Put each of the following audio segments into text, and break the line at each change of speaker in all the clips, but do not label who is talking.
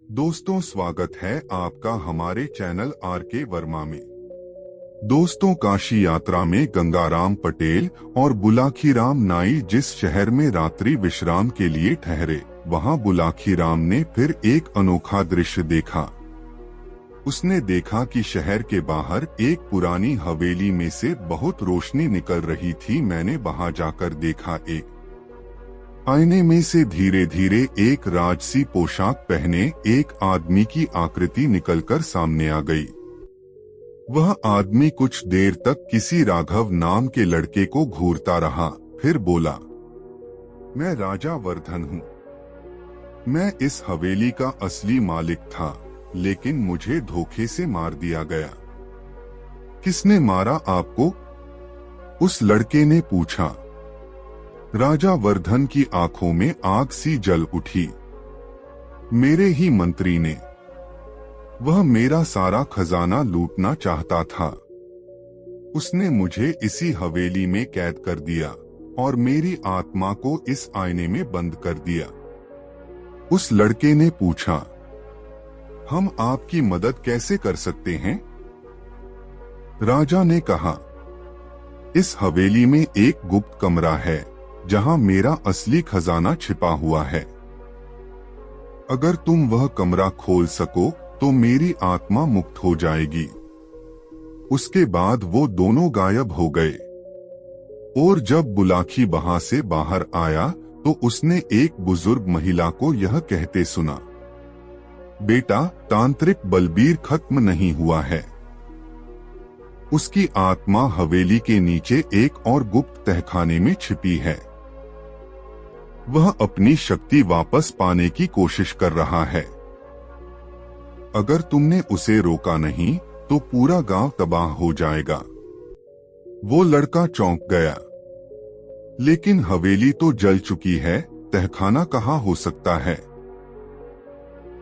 दोस्तों, स्वागत है आपका हमारे चैनल आर के वर्मा में। दोस्तों, काशी यात्रा में गंगाराम पटेल और बुलाखीराम नाई जिस शहर में रात्रि विश्राम के लिए ठहरे, वहां बुलाखीराम ने फिर एक अनोखा दृश्य देखा। उसने देखा कि शहर के बाहर एक पुरानी हवेली में से बहुत रोशनी निकल रही थी। मैंने वहां जाकर देखा, एक आईने में से धीरे धीरे एक राजसी पोशाक पहने एक आदमी की आकृति निकलकर सामने आ गई। वह आदमी कुछ देर तक किसी राघव नाम के लड़के को घूरता रहा, फिर बोला, मैं राजा वर्धन हूँ। मैं इस हवेली का असली मालिक था, लेकिन मुझे धोखे से मार दिया गया। किसने मारा आपको? उस लड़के ने पूछा। राजा वर्धन की आंखों में आग सी जल उठी। मेरे ही मंत्री ने। वह मेरा सारा खजाना लूटना चाहता था। उसने मुझे इसी हवेली में कैद कर दिया और मेरी आत्मा को इस आईने में बंद कर दिया। उस लड़के ने पूछा, हम आपकी मदद कैसे कर सकते हैं? राजा ने कहा, इस हवेली में एक गुप्त कमरा है जहां मेरा असली खजाना छिपा हुआ है। अगर तुम वह कमरा खोल सको तो मेरी आत्मा मुक्त हो जाएगी। उसके बाद वो दोनों गायब हो गए। और जब बुलाखी वहां से बाहर आया तो उसने एक बुजुर्ग महिला को यह कहते सुना, बेटा, तांत्रिक बलबीर खत्म नहीं हुआ है। उसकी आत्मा हवेली के नीचे एक और गुप्त तहखाने में छिपी है। वह अपनी शक्ति वापस पाने की कोशिश कर रहा है। अगर तुमने उसे रोका नहीं तो पूरा गांव तबाह हो जाएगा। वो लड़का चौंक गया। लेकिन हवेली तो जल चुकी है, तहखाना कहाँ हो सकता है?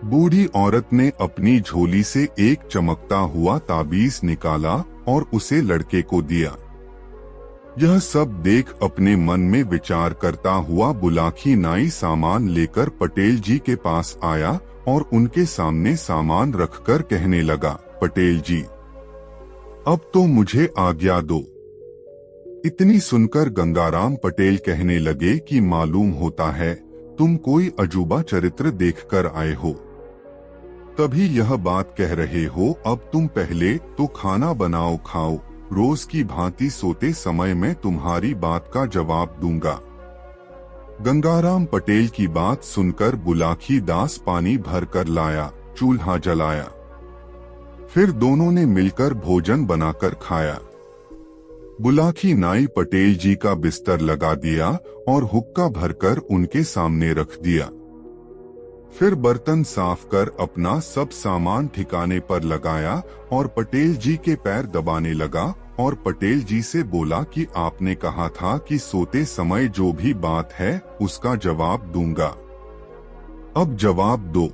बूढ़ी औरत ने अपनी झोली से एक चमकता हुआ ताबीज निकाला और उसे लड़के को दिया। यह सब देख अपने मन में विचार करता हुआ बुलाखी नाई सामान लेकर पटेल जी के पास आया और उनके सामने सामान रखकर कहने लगा, पटेल जी, अब तो मुझे आज्ञा दो। इतनी सुनकर गंगाराम पटेल कहने लगे कि मालूम होता है तुम कोई अजूबा चरित्र देखकर आए हो, तभी यह बात कह रहे हो। अब तुम पहले तो खाना बनाओ, खाओ। रोज की भांति सोते समय मैं तुम्हारी बात का जवाब दूंगा। गंगाराम पटेल की बात सुनकर बुलाखी दास पानी भर कर लाया, चूल्हा जलाया। फिर दोनों ने मिलकर भोजन बनाकर खाया। बुलाखी नाई पटेल जी का बिस्तर लगा दिया और हुक्का भरकर उनके सामने रख दिया। फिर बर्तन साफ कर अपना सब सामान ठिकाने पर लगाया और पटेल जी के पैर दबाने लगा और पटेल जी से बोला कि आपने कहा था कि सोते समय जो भी बात है उसका जवाब दूंगा। अब जवाब दो।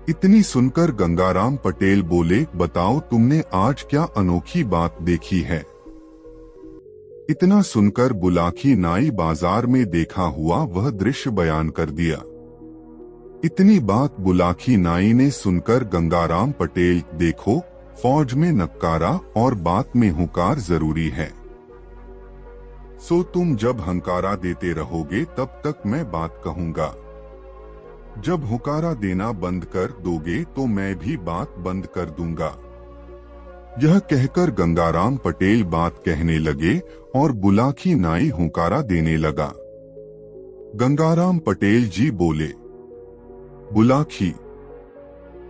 इतनी सुनकर गंगाराम पटेल बोले, बताओ तुमने आज क्या अनोखी बात देखी है? इतना सुनकर बुलाखी नाई बाजार में देखा हुआ वह दृश्य बयान कर दिया। इतनी बात बुलाखी नाई ने सुनकर गंगाराम पटेल, देखो, फौज में नक्कारा और बात में हुंकार जरूरी है। सो तुम जब हंकारा देते रहोगे तब तक मैं बात कहूंगा। जब हुंकारा देना बंद कर दोगे तो मैं भी बात बंद कर दूंगा। यह कहकर गंगाराम पटेल बात कहने लगे और बुलाखी नाई हुंकारा देने लगा। गंगाराम पटेल जी बोले, बुलाखी,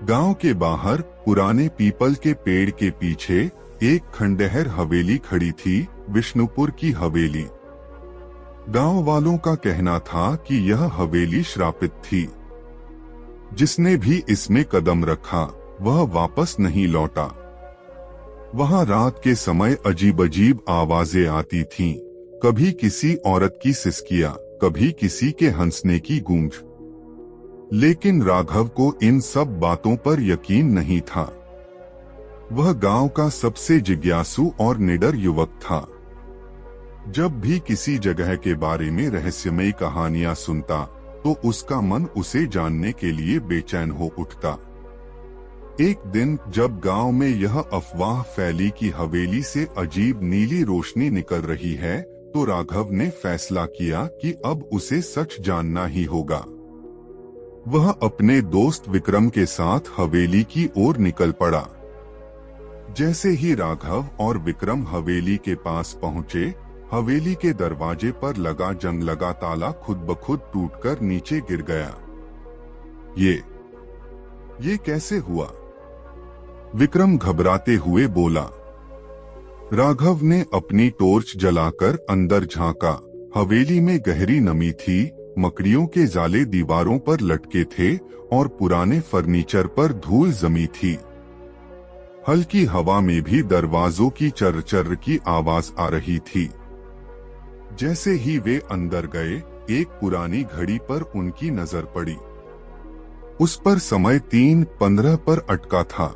गांव के बाहर पुराने पीपल के पेड़ के पीछे एक खंडहर हवेली खड़ी थी, विष्णुपुर की हवेली। गांव वालों का कहना था कि यह हवेली श्रापित थी। जिसने भी इसमें कदम रखा वह वापस नहीं लौटा। वहां रात के समय अजीब अजीब आवाजें आती थीं, कभी किसी औरत की सिसकियां, कभी किसी के हंसने की गूंज। लेकिन राघव को इन सब बातों पर यकीन नहीं था। वह गांव का सबसे जिज्ञासु और निडर युवक था। जब भी किसी जगह के बारे में रहस्यमयी कहानियां सुनता तो उसका मन उसे जानने के लिए बेचैन हो उठता। एक दिन जब गांव में यह अफवाह फैली कि हवेली से अजीब नीली रोशनी निकल रही है, तो राघव ने फैसला किया कि अब उसे सच जानना ही होगा। वह अपने दोस्त विक्रम के साथ हवेली की ओर निकल पड़ा। जैसे ही राघव और विक्रम हवेली के पास पहुंचे, हवेली के दरवाजे पर लगा जंग लगा ताला खुद ब खुद टूटकर नीचे गिर गया। ये कैसे हुआ? विक्रम घबराते हुए बोला। राघव ने अपनी टॉर्च जलाकर अंदर झांका। हवेली में गहरी नमी थी, मकड़ियों के जाले दीवारों पर लटके थे और पुराने फर्नीचर पर धूल जमी थी। हल्की हवा में भी दरवाजों की चर्र-चर्र की आवाज आ रही थी। जैसे ही वे अंदर गए, एक पुरानी घड़ी पर उनकी नजर पड़ी। उस पर समय 3:15 पर अटका था।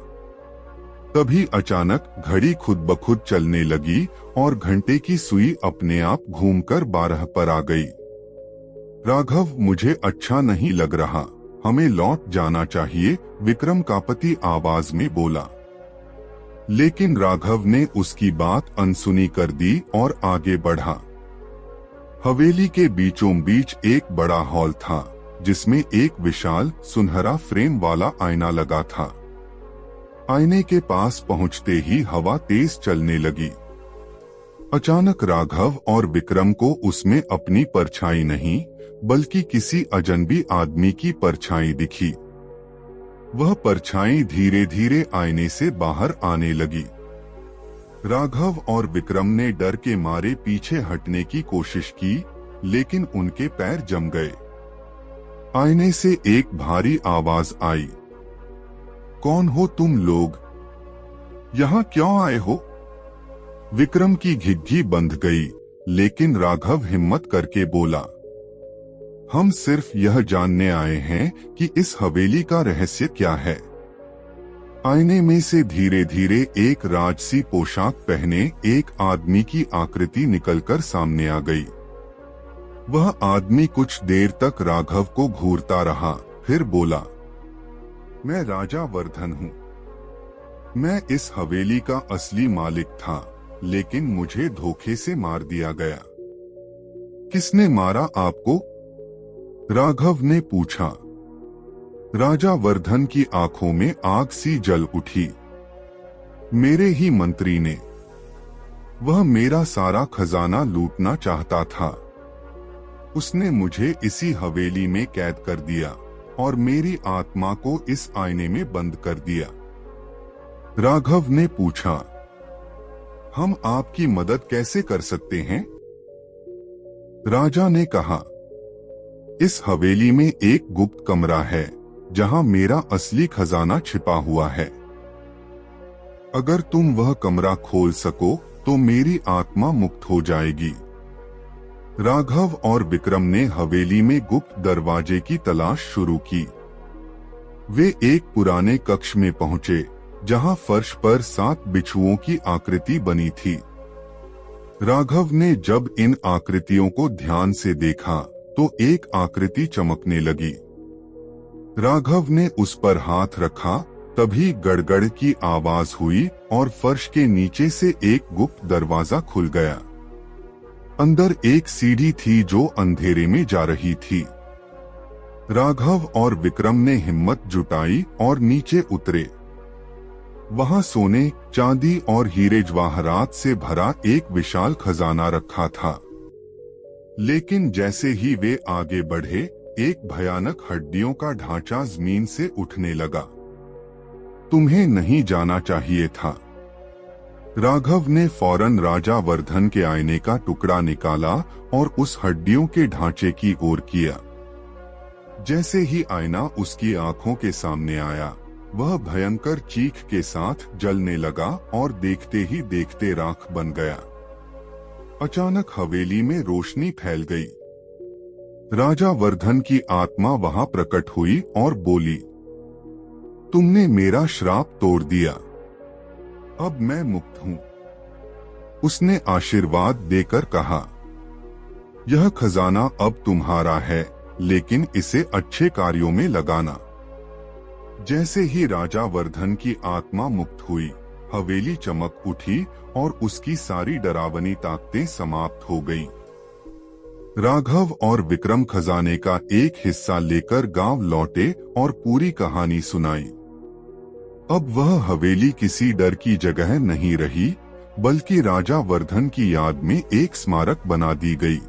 तभी अचानक घड़ी खुद ब खुद चलने लगी और घंटे की सुई अपने आप घूमकर 12 पर आ गई। राघव, मुझे अच्छा नहीं लग रहा, हमें लौट जाना चाहिए, विक्रम कांपती आवाज में बोला। लेकिन राघव ने उसकी बात अनसुनी कर दी और आगे बढ़ा। हवेली के बीचों बीच एक बड़ा हॉल था, जिसमें एक विशाल सुनहरा फ्रेम वाला आईना लगा था। आईने के पास पहुंचते ही हवा तेज चलने लगी। अचानक राघव और विक्रम को उसमें अपनी परछाई नहीं, बल्कि किसी अजनबी आदमी की परछाई दिखी। वह परछाई धीरे धीरे आईने से बाहर आने लगी। राघव और विक्रम ने डर के मारे पीछे हटने की कोशिश की, लेकिन उनके पैर जम गए। आईने से एक भारी आवाज आई। कौन हो तुम लोग? यहाँ क्यों आए हो? विक्रम की घिघी बंध गई, लेकिन राघव हिम्मत करके बोला, हम सिर्फ यह जानने आए हैं कि इस हवेली का रहस्य क्या है। आईने में से धीरे धीरे एक राजसी पोशाक पहने एक आदमी की आकृति निकलकर सामने आ गई। वह आदमी कुछ देर तक राघव को घूरता रहा, फिर बोला, मैं राजा वर्धन हूँ। मैं इस हवेली का असली मालिक था, लेकिन मुझे धोखे से मार दिया गया। किसने मारा आपको? राघव ने पूछा। राजा वर्धन की आंखों में आग सी जल उठी। मेरे ही मंत्री ने। वह मेरा सारा खजाना लूटना चाहता था। उसने मुझे इसी हवेली में कैद कर दिया और मेरी आत्मा को इस आईने में बंद कर दिया। राघव ने पूछा, हम आपकी मदद कैसे कर सकते हैं? राजा ने कहा, इस हवेली में एक गुप्त कमरा है, जहां मेरा असली खजाना छिपा हुआ है। अगर तुम वह कमरा खोल सको, तो मेरी आत्मा मुक्त हो जाएगी। राघव और विक्रम ने हवेली में गुप्त दरवाजे की तलाश शुरू की। वे एक पुराने कक्ष में पहुंचे, जहां फर्श पर 7 बिच्छुओं की आकृति बनी थी। राघव ने जब इन आकृतियों को ध्यान से देखा, तो एक आकृति चमकने लगी। राघव ने उस पर हाथ रखा, तभी गड़गड़ की आवाज हुई और फर्श के नीचे से एक गुप्त दरवाजा खुल गया। अंदर एक सीढ़ी थी जो अंधेरे में जा रही थी। राघव और विक्रम ने हिम्मत जुटाई और नीचे उतरे। वहां सोने, चांदी और हीरे जवाहरात से भरा एक विशाल खजाना रखा था। लेकिन जैसे ही वे आगे बढ़े, एक भयानक हड्डियों का ढांचा जमीन से उठने लगा। तुम्हें नहीं जाना चाहिए था। राघव ने फौरन राजा वर्धन के आईने का टुकड़ा निकाला और उस हड्डियों के ढांचे की ओर किया। जैसे ही आईना उसकी आंखों के सामने आया, वह भयंकर चीख के साथ जलने लगा और देखते ही देखते राख बन गया। अचानक हवेली में रोशनी फैल गई। राजा वर्धन की आत्मा वहां प्रकट हुई और बोली, तुमने मेरा श्राप तोड़ दिया। अब मैं मुक्त हूं। उसने आशीर्वाद देकर कहा, यह खजाना अब तुम्हारा है, लेकिन इसे अच्छे कार्यों में लगाना। जैसे ही राजा वर्धन की आत्मा मुक्त हुई, हवेली चमक उठी और उसकी सारी डरावनी ताकतें समाप्त हो गईं। राघव और विक्रम खजाने का एक हिस्सा लेकर गांव लौटे और पूरी कहानी सुनाई। अब वह हवेली किसी डर की जगह नहीं रही, बल्कि राजा वर्धन की याद में एक स्मारक बना दी गई।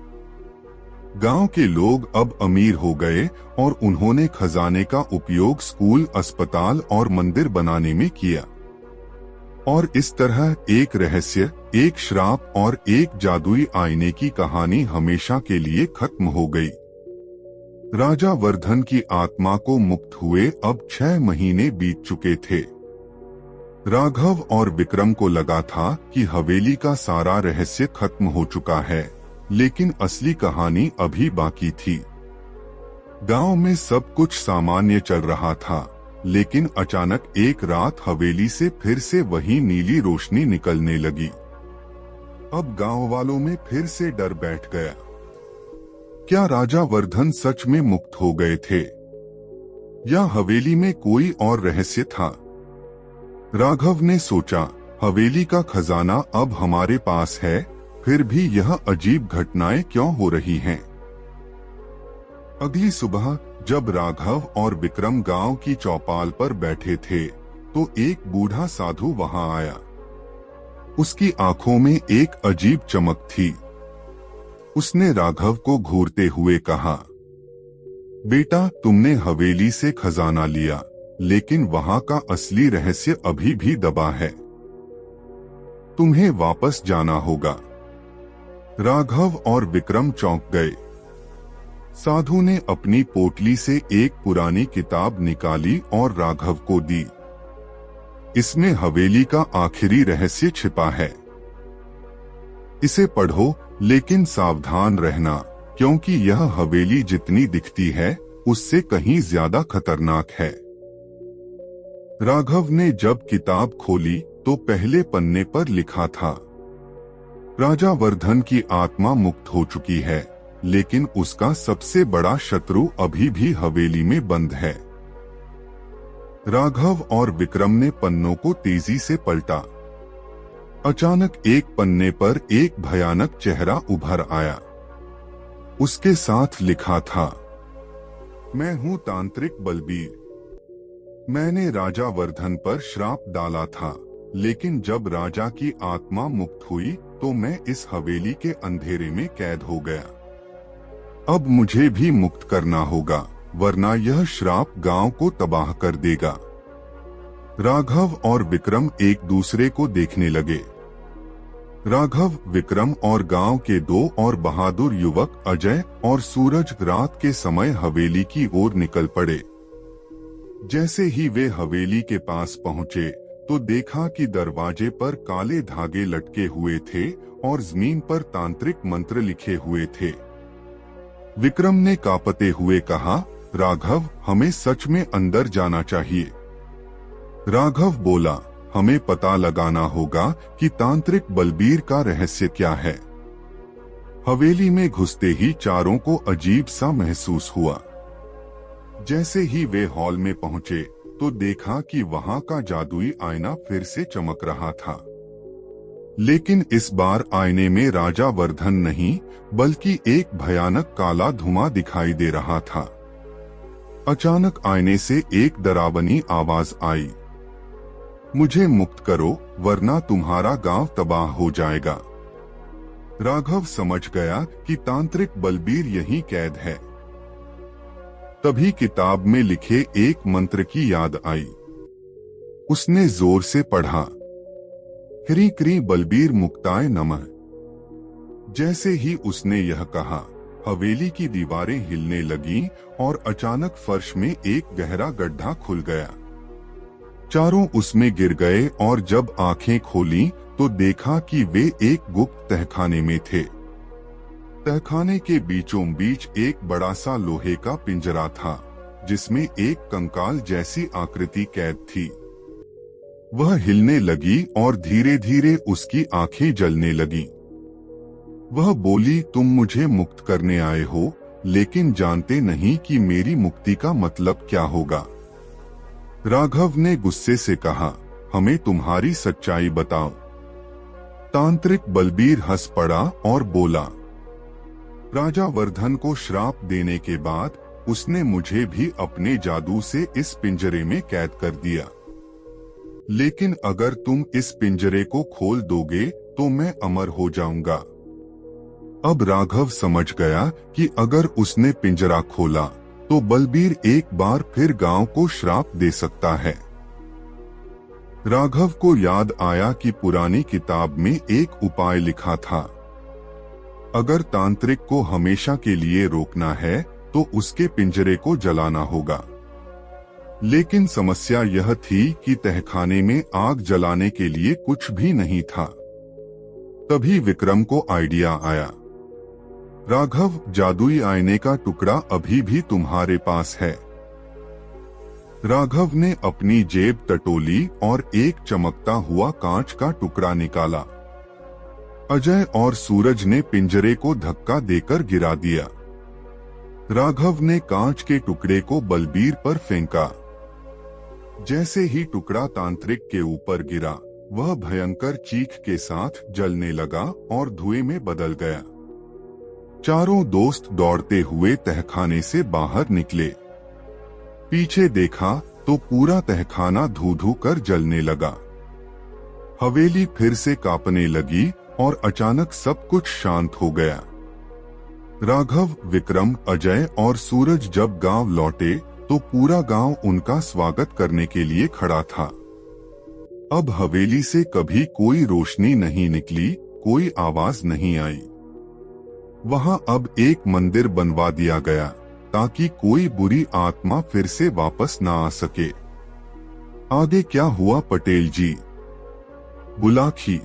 गांव के लोग अब अमीर हो गए और उन्होंने खजाने का उपयोग स्कूल, अस्पताल और मंदिर बनाने में किया। और इस तरह एक रहस्य, एक श्राप और एक जादुई आईने की कहानी हमेशा के लिए खत्म हो गई। राजा वर्धन की आत्मा को मुक्त हुए अब 6 महीने बीत चुके थे। राघव और विक्रम को लगा था कि हवेली का सारा रहस्य खत्म हो चुका है, लेकिन असली कहानी अभी बाकी थी। गांव में सब कुछ सामान्य चल रहा था, लेकिन अचानक एक रात हवेली से फिर से वही नीली रोशनी निकलने लगी। अब गांव वालों में फिर से डर बैठ गया। क्या राजा वर्धन सच में मुक्त हो गए थे, या हवेली में कोई और रहस्य था? राघव ने सोचा, हवेली का खजाना अब हमारे पास है, फिर भी यह अजीब घटनाएं क्यों हो रही हैं? अगली सुबह जब राघव और विक्रम गांव की चौपाल पर बैठे थे, तो एक बूढ़ा साधु वहां आया। उसकी आंखों में एक अजीब चमक थी। उसने राघव को घूरते हुए कहा, बेटा, तुमने हवेली से खजाना लिया, लेकिन वहां का असली रहस्य अभी भी दबा है। तुम्हें वापस जाना होगा। राघव और विक्रम चौंक गए। साधु ने अपनी पोटली से एक पुरानी किताब निकाली और राघव को दी। इसमें हवेली का आखिरी रहस्य छिपा है। इसे पढ़ो, लेकिन सावधान रहना, क्योंकि यह हवेली जितनी दिखती है उससे कहीं ज्यादा खतरनाक है। राघव ने जब किताब खोली तो पहले पन्ने पर लिखा था, राजा वर्धन की आत्मा मुक्त हो चुकी है, लेकिन उसका सबसे बड़ा शत्रु अभी भी हवेली में बंद है। राघव और विक्रम ने पन्नों को तेजी से पलटा। अचानक एक पन्ने पर एक भयानक चेहरा उभर आया। उसके साथ लिखा था, मैं हूं तांत्रिक बलबीर। मैंने राजा वर्धन पर श्राप डाला था, लेकिन जब राजा की आत्मा मुक्त हुई तो मैं इस हवेली के अंधेरे में कैद हो गया। अब मुझे भी मुक्त करना होगा, वरना यह श्राप गांव को तबाह कर देगा। राघव और विक्रम एक दूसरे को देखने लगे। राघव, विक्रम और गांव के 2 और बहादुर युवक अजय और सूरज रात के समय हवेली की ओर निकल पड़े। जैसे ही वे हवेली के पास पहुंचे तो देखा कि दरवाजे पर काले धागे लटके हुए थे और जमीन पर तांत्रिक मंत्र लिखे हुए थे। विक्रम ने कांपते हुए कहा, राघव, हमें सच में अंदर जाना चाहिए। राघव बोला, हमें पता लगाना होगा कि तांत्रिक बलबीर का रहस्य क्या है। हवेली में घुसते ही चारों को अजीब सा महसूस हुआ। जैसे ही वे हॉल में पहुंचे तो देखा कि वहां का जादुई आईना फिर से चमक रहा था, लेकिन इस बार आईने में राजा वर्धन नहीं, बल्कि एक भयानक काला धुआं दिखाई दे रहा था। अचानक आईने से एक डरावनी आवाज आई, मुझे मुक्त करो, वरना तुम्हारा गांव तबाह हो जाएगा। राघव समझ गया कि तांत्रिक बलबीर यहीं कैद है। तभी किताब में लिखे एक मंत्र की याद आई। उसने जोर से पढ़ा, क्री क्री बलबीर मुक्ताय नमः। जैसे ही उसने यह कहा, हवेली की दीवारें हिलने लगीं और अचानक फर्श में एक गहरा गड्ढा खुल गया। चारों उसमें गिर गए और जब आंखें खोलीं तो देखा कि वे एक गुप्त तहखाने में थे। तहखाने के बीचों बीच एक बड़ा सा लोहे का पिंजरा था, जिसमें एक कंकाल जैसी आकृति कैद थी। वह हिलने लगी और धीरे धीरे उसकी आंखें जलने लगीं। वह बोली, तुम मुझे मुक्त करने आए हो, लेकिन जानते नहीं कि मेरी मुक्ति का मतलब क्या होगा। राघव ने गुस्से से कहा, हमें तुम्हारी सच्चाई बताओ। तांत्रिक बलबीर हंस पड़ा और बोला, राजा वर्धन को श्राप देने के बाद उसने मुझे भी अपने जादू से इस पिंजरे में कैद कर दिया। लेकिन अगर तुम इस पिंजरे को खोल दोगे तो मैं अमर हो जाऊंगा। अब राघव समझ गया कि अगर उसने पिंजरा खोला तो बलबीर एक बार फिर गांव को श्राप दे सकता है। राघव को याद आया कि पुरानी किताब में एक उपाय लिखा था, अगर तांत्रिक को हमेशा के लिए रोकना है तो उसके पिंजरे को जलाना होगा। लेकिन समस्या यह थी कि तहखाने में आग जलाने के लिए कुछ भी नहीं था। तभी विक्रम को आइडिया आया, राघव, जादुई आईने का टुकड़ा अभी भी तुम्हारे पास है। राघव ने अपनी जेब टटोली और एक चमकता हुआ कांच का टुकड़ा निकाला। अजय और सूरज ने पिंजरे को धक्का देकर गिरा दिया। राघव ने कांच के टुकड़े को बलबीर पर फेंका। जैसे ही टुकड़ा तांत्रिक के ऊपर गिरा, वह भयंकर चीख के साथ जलने लगा और धुएं में बदल गया। चारों दोस्त दौड़ते हुए तहखाने से बाहर निकले। पीछे देखा तो पूरा तहखाना धू धू कर जलने लगा। हवेली फिर से कांपने लगी और अचानक सब कुछ शांत हो गया। राघव, विक्रम, अजय और सूरज जब गांव लौटे तो पूरा गांव उनका स्वागत करने के लिए खड़ा था। अब हवेली से कभी कोई रोशनी नहीं निकली, कोई आवाज नहीं आई। वहां अब एक मंदिर बनवा दिया गया ताकि कोई बुरी आत्मा फिर से वापस ना आ सके। आगे क्या हुआ पटेल जी? बुलाखी।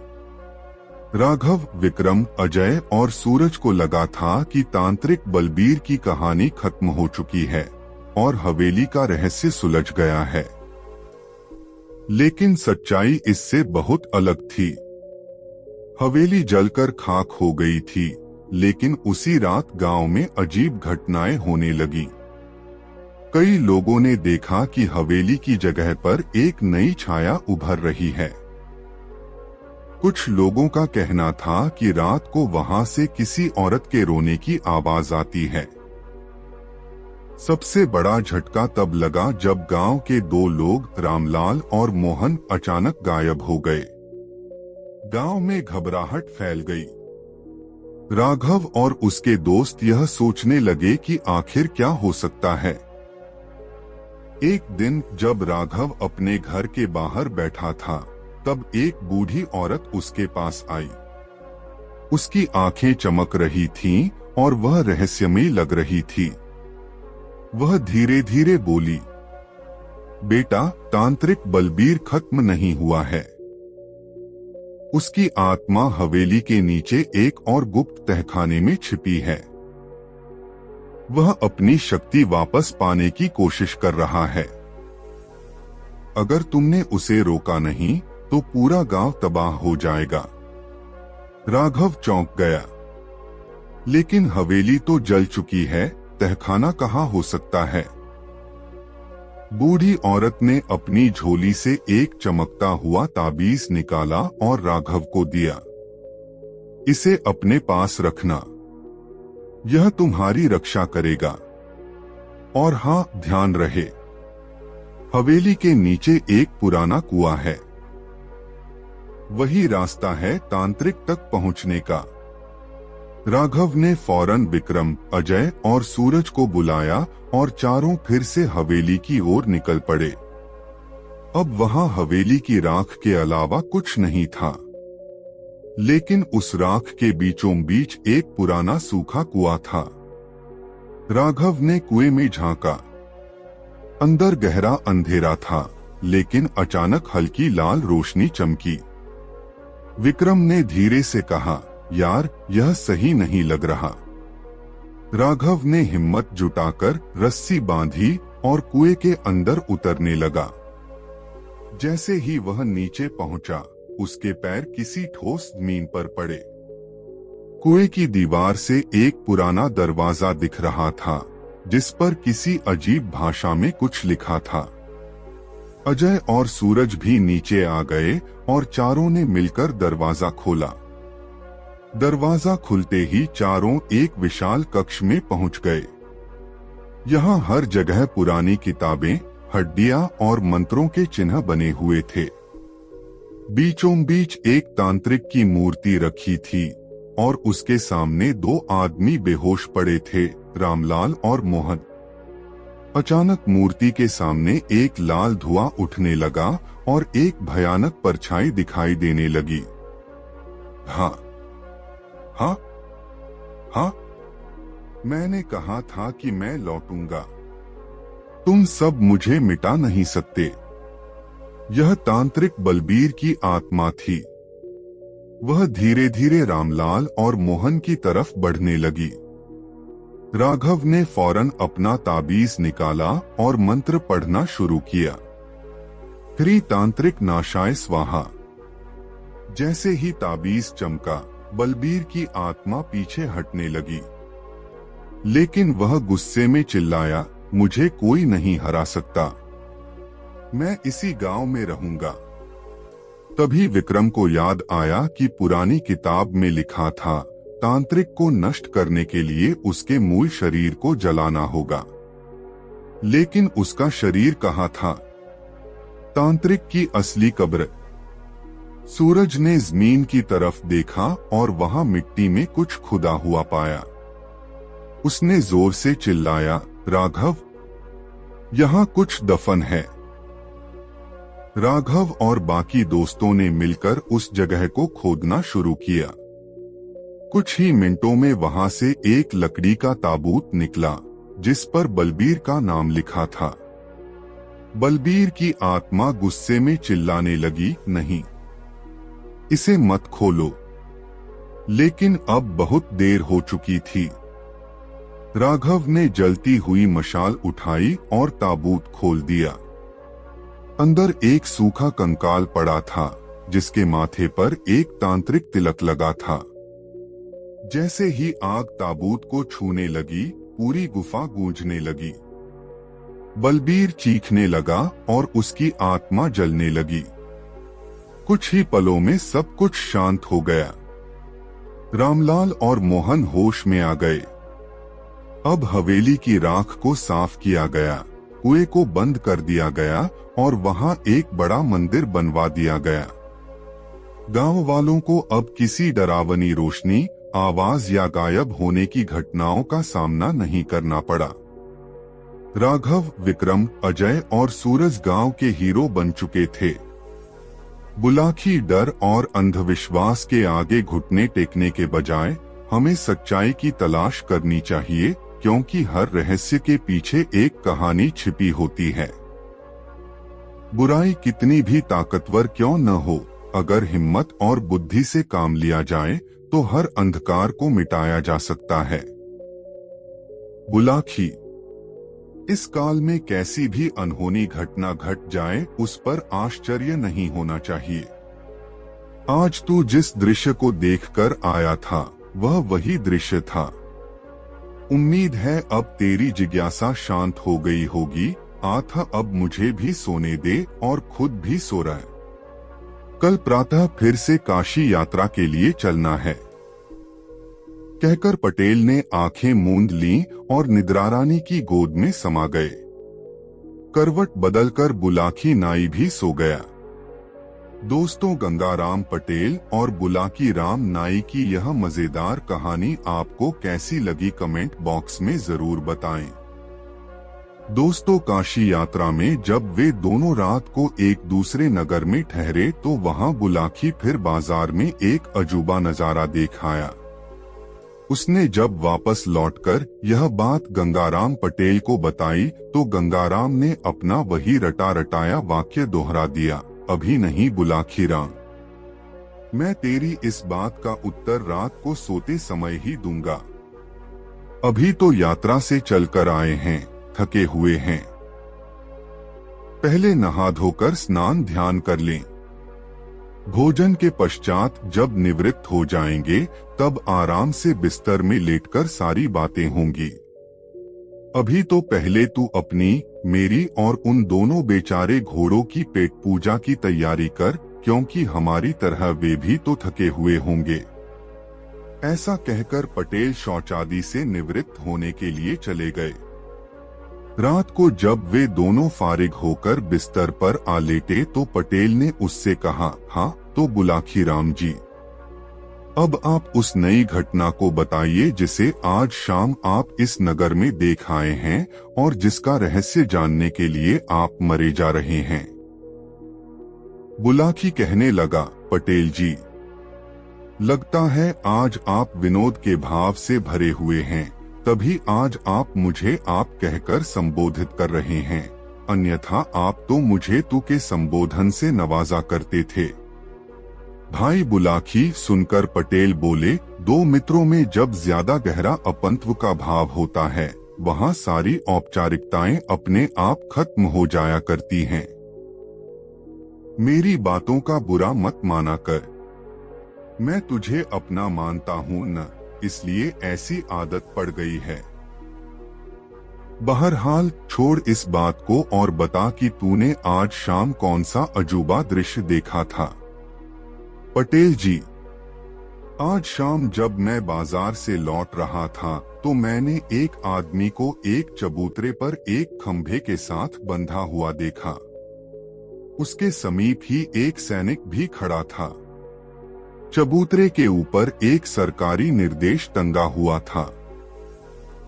राघव, विक्रम, अजय और सूरज को लगा था कि तांत्रिक बलबीर की कहानी खत्म हो चुकी है और हवेली का रहस्य सुलझ गया है। लेकिन सच्चाई इससे बहुत अलग थी। हवेली जलकर खाक हो गई थी, लेकिन उसी रात गांव में अजीब घटनाएं होने लगी। कई लोगों ने देखा कि हवेली की जगह पर एक नई छाया उभर रही है। कुछ लोगों का कहना था कि रात को वहां से किसी औरत के रोने की आवाज आती है। सबसे बड़ा झटका तब लगा जब गांव के दो लोग, रामलाल और मोहन, अचानक गायब हो गए। गांव में घबराहट फैल गई। राघव और उसके दोस्त यह सोचने लगे कि आखिर क्या हो सकता है। एक दिन जब राघव अपने घर के बाहर बैठा था, तब एक बूढ़ी औरत उसके पास आई। उसकी आंखें चमक रही थीं और वह रहस्यमयी लग रही थी। वह धीरे धीरे बोली, बेटा, तांत्रिक बलबीर खत्म नहीं हुआ है। उसकी आत्मा हवेली के नीचे एक और गुप्त तहखाने में छिपी है। वह अपनी शक्ति वापस पाने की कोशिश कर रहा है। अगर तुमने उसे रोका नहीं तो पूरा गांव तबाह हो जाएगा। राघव चौंक गया। लेकिन हवेली तो जल चुकी है, तहखाना कहाँ हो सकता है? बूढ़ी औरत ने अपनी झोली से एक चमकता हुआ ताबीज निकाला और राघव को दिया। इसे अपने पास रखना, यह तुम्हारी रक्षा करेगा। और हाँ, ध्यान रहे, हवेली के नीचे एक पुराना कुआं है। वही रास्ता है तांत्रिक तक पहुंचने का। राघव ने फौरन विक्रम, अजय और सूरज को बुलाया और चारों फिर से हवेली की ओर निकल पड़े। अब वहां हवेली की राख के अलावा कुछ नहीं था, लेकिन उस राख के बीचों बीच एक पुराना सूखा कुआं था। राघव ने कुएं में झांका। अंदर गहरा अंधेरा था, लेकिन अचानक हल्की लाल रोशनी चमकी। विक्रम ने धीरे से कहा, यार, यह सही नहीं लग रहा। राघव ने हिम्मत जुटाकर रस्सी बांधी और कुएं के अंदर उतरने लगा। जैसे ही वह नीचे पहुंचा, उसके पैर किसी ठोस जमीन पर पड़े। कुएं की दीवार से एक पुराना दरवाजा दिख रहा था, जिस पर किसी अजीब भाषा में कुछ लिखा था। अजय और सूरज भी नीचे आ गए और चारों ने मिलकर दरवाजा खोला। दरवाजा खुलते ही चारों एक विशाल कक्ष में पहुंच गए। यहाँ हर जगह पुरानी किताबें, हड्डियां और मंत्रों के चिन्ह बने हुए थे। बीचों बीच एक तांत्रिक की मूर्ति रखी थी और उसके सामने दो आदमी बेहोश पड़े थे, रामलाल और मोहन। अचानक मूर्ति के सामने एक लाल धुआं उठने लगा और एक भयानक परछाई दिखाई देने लगी। हाँ हाँ हाँ, मैंने कहा था कि मैं लौटूंगा। तुम सब मुझे मिटा नहीं सकते। यह तांत्रिक बलबीर की आत्मा थी। वह धीरे धीरे रामलाल और मोहन की तरफ बढ़ने लगी। राघव ने फौरन अपना ताबीज निकाला और मंत्र पढ़ना शुरू किया। ह्री तांत्रिक नाशाय स्वाहा। जैसे ही ताबीज चमका, बलबीर की आत्मा पीछे हटने लगी, लेकिन वह गुस्से में चिल्लाया, मुझे कोई नहीं हरा सकता। मैं इसी गांव में रहूंगा। तभी विक्रम को याद आया कि पुरानी किताब में लिखा था, तांत्रिक को नष्ट करने के लिए उसके मूल शरीर को जलाना होगा। लेकिन उसका शरीर कहाँ था? तांत्रिक की असली कब्र। सूरज ने जमीन की तरफ देखा और वहां मिट्टी में कुछ खुदा हुआ पाया। उसने जोर से चिल्लाया, राघव, यहाँ कुछ दफन है। राघव और बाकी दोस्तों ने मिलकर उस जगह को खोदना शुरू किया। कुछ ही मिनटों में वहां से एक लकड़ी का ताबूत निकला, जिस पर बलबीर का नाम लिखा था। बलबीर की आत्मा गुस्से में चिल्लाने लगी, नहीं, इसे मत खोलो। लेकिन अब बहुत देर हो चुकी थी। राघव ने जलती हुई मशाल उठाई और ताबूत खोल दिया। अंदर एक सूखा कंकाल पड़ा था, जिसके माथे पर एक तांत्रिक तिलक लगा था। जैसे ही आग ताबूत को छूने लगी, पूरी गुफा गूंजने लगी। बलबीर चीखने लगा और उसकी आत्मा जलने लगी। कुछ ही पलों में सब कुछ शांत हो गया। रामलाल और मोहन होश में आ गए। अब हवेली की राख को साफ किया गया, कुएं को बंद कर दिया गया और वहां एक बड़ा मंदिर बनवा दिया गया। गांव वालों को अब किसी डरावनी रोशनी, आवाज या गायब होने की घटनाओं का सामना नहीं करना पड़ा। राघव, विक्रम, अजय और सूरज गांव के हीरो बन चुके थे। बुलाकी डर और अंधविश्वास के आगे घुटने टेकने के बजाय हमें सच्चाई की तलाश करनी चाहिए, क्योंकि हर रहस्य के पीछे एक कहानी छिपी होती है। बुराई कितनी भी ताकतवर क्यों न हो, अगर हिम्मत और बुद्धि से काम लिया जाए तो हर अंधकार को मिटाया जा सकता है। बुलाकी। इस काल में कैसी भी अनहोनी घटना घट जाए, उस पर आश्चर्य नहीं होना चाहिए। आज तू जिस दृश्य को देखकर आया था, वह वही दृश्य था। उम्मीद है अब तेरी जिज्ञासा शांत हो गई होगी। आथा, अब मुझे भी सोने दे और खुद भी सो रहा है। कल प्रातः फिर से काशी यात्रा के लिए चलना है। कहकर पटेल ने आंखें मूंद लीं और निद्रारानी की गोद में समा गए। करवट बदलकर बुलाकी नाई भी सो गया। दोस्तों, गंगाराम पटेल और बुलाकी राम नाई की यह मजेदार कहानी आपको कैसी लगी, कमेंट बॉक्स में जरूर बताएं। दोस्तों, काशी यात्रा में जब वे दोनों रात को एक दूसरे नगर में ठहरे तो वहां बुलाकी फिर बाजार में एक अजूबा नजारा देख आया। उसने जब वापस लौटकर यह बात गंगाराम पटेल को बताई तो गंगाराम ने अपना वही रटा रटाया वाक्य दोहरा दिया, अभी नहीं बुलाकी राम, मैं तेरी इस बात का उत्तर रात को सोते समय ही दूंगा। अभी तो यात्रा से चलकर आए हैं, थके हुए हैं। पहले नहा धोकर स्नान ध्यान कर लें। भोजन के पश्चात जब निवृत्त हो जाएंगे तब आराम से बिस्तर में लेटकर सारी बातें होंगी। अभी तो पहले तू अपनी, मेरी और उन दोनों बेचारे घोड़ों की पेट पूजा की तैयारी कर, क्योंकि हमारी तरह वे भी तो थके हुए होंगे। ऐसा कहकर पटेल शौचादि से निवृत्त होने के लिए चले गए। रात को जब वे दोनों फारिग होकर बिस्तर पर आ लेटे तो पटेल ने उससे कहा, हाँ तो बुलाखी राम जी, अब आप उस नई घटना को बताइए जिसे आज शाम आप इस नगर में देख आए हैं और जिसका रहस्य जानने के लिए आप मरे जा रहे हैं। बुलाखी कहने लगा, पटेल जी, लगता है आज आप विनोद के भाव से भरे हुए हैं, तभी आज आप मुझे आप कहकर संबोधित कर रहे हैं, अन्यथा आप तो मुझे तू के संबोधन से नवाजा करते थे। भाई बुलाखी सुनकर पटेल बोले, दो मित्रों में जब ज्यादा गहरा अपंत्व का भाव होता है वहाँ सारी औपचारिकताएं अपने आप खत्म हो जाया करती हैं। मेरी बातों का बुरा मत माना कर, मैं तुझे अपना मानता हूँ न, इसलिए ऐसी आदत पड़ गई है। बहरहाल छोड़ इस बात को और बता कि तूने आज शाम कौन सा अजूबा दृश्य देखा था। पटेल जी, आज शाम जब मैं बाजार से लौट रहा था तो मैंने एक आदमी को एक चबूतरे पर एक खंभे के साथ बंधा हुआ देखा। उसके समीप ही एक सैनिक भी खड़ा था। चबूतरे के ऊपर एक सरकारी निर्देश टंगा हुआ था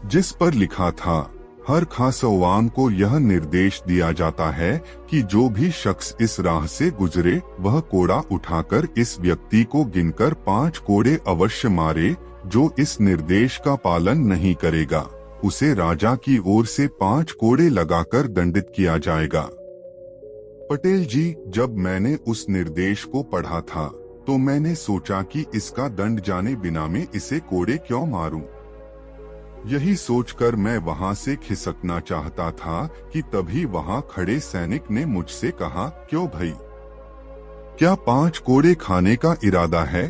जिस पर लिखा था, हर खासवान को यह निर्देश दिया जाता है कि जो भी शख्स इस राह से गुजरे वह कोड़ा उठाकर इस व्यक्ति को गिनकर 5 कोड़े अवश्य मारे। जो इस निर्देश का पालन नहीं करेगा उसे राजा की ओर से 5 कोड़े लगाकर दंडित किया जाएगा। पटेल जी, जब मैंने उस निर्देश को पढ़ा था तो मैंने सोचा कि इसका दंड जाने बिना में इसे कोड़े क्यों मारूं। यही सोचकर मैं वहां से खिसकना चाहता था कि तभी वहां खड़े सैनिक ने मुझसे कहा, क्यों भाई, क्या 5 कोड़े खाने का इरादा है?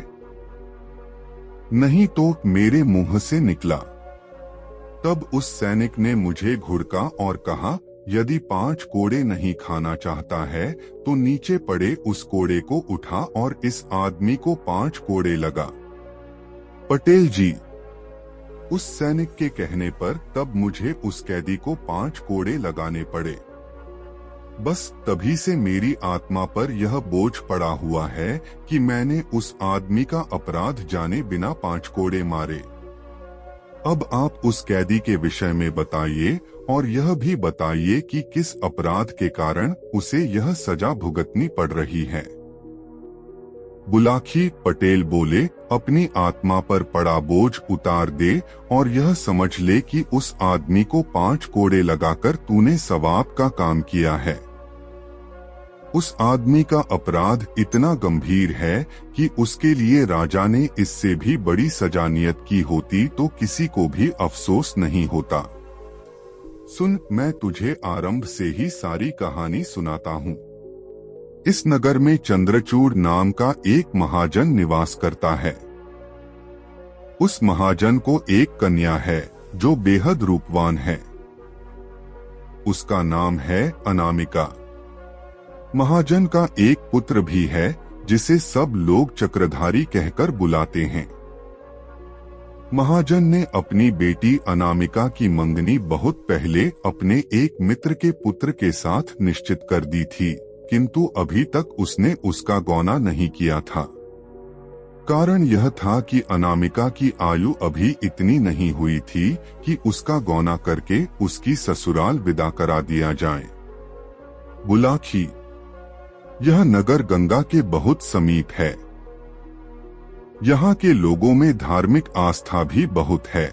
नहीं तो मेरे मुंह से निकला। तब उस सैनिक ने मुझे घुड़का और कहा, यदि 5 कोड़े नहीं खाना चाहता है तो नीचे पड़े उस कोड़े को उठा और इस आदमी को 5 कोड़े लगा। पटेल जी, उस सैनिक के कहने पर तब मुझे उस कैदी को 5 कोड़े लगाने पड़े। बस तभी से मेरी आत्मा पर यह बोझ पड़ा हुआ है कि मैंने उस आदमी का अपराध जाने बिना 5 कोड़े मारे। अब आप उस कैदी के विषय में बताइए और यह भी बताइए कि किस अपराध के कारण उसे यह सजा भुगतनी पड़ रही है। बुलाखी पटेल बोले, अपनी आत्मा पर पड़ा बोझ उतार दे और यह समझ ले कि उस आदमी को 5 कोड़े लगाकर तूने सवाब का काम किया है। उस आदमी का अपराध इतना गंभीर है कि उसके लिए राजा ने इससे भी बड़ी सजा नियत की होती तो किसी को भी अफसोस नहीं होता। सुन, मैं तुझे आरंभ से ही सारी कहानी सुनाता हूँ। इस नगर में चंद्रचूड़ नाम का एक महाजन निवास करता है। उस महाजन को एक कन्या है जो बेहद रूपवान है। उसका नाम है अनामिका। महाजन का एक पुत्र भी है जिसे सब लोग चक्रधारी कहकर बुलाते हैं। महाजन ने अपनी बेटी अनामिका की मंगनी बहुत पहले अपने एक मित्र के पुत्र के साथ निश्चित कर दी थी, किंतु अभी तक उसने उसका गौना नहीं किया था। कारण यह था कि अनामिका की आयु अभी इतनी नहीं हुई थी कि उसका गौना करके उसकी ससुराल विदा करा दिया जाए। बुलाखी, यह नगर गंगा के बहुत समीप है। यहाँ के लोगों में धार्मिक आस्था भी बहुत है।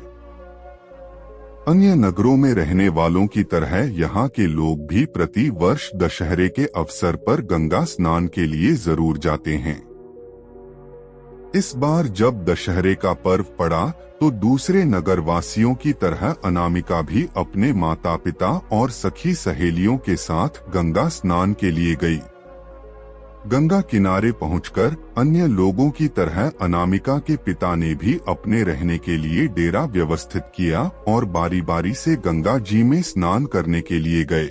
अन्य नगरों में रहने वालों की तरह यहाँ के लोग भी प्रति वर्ष दशहरे के अवसर पर गंगा स्नान के लिए जरूर जाते हैं। इस बार जब दशहरे का पर्व पड़ा तो दूसरे नगरवासियों की तरह अनामिका भी अपने माता पिता और सखी सहेलियों के साथ गंगा स्नान के लिए गई। गंगा किनारे पहुंचकर अन्य लोगों की तरह अनामिका के पिता ने भी अपने रहने के लिए डेरा व्यवस्थित किया और बारी बारी से गंगा जी में स्नान करने के लिए गए।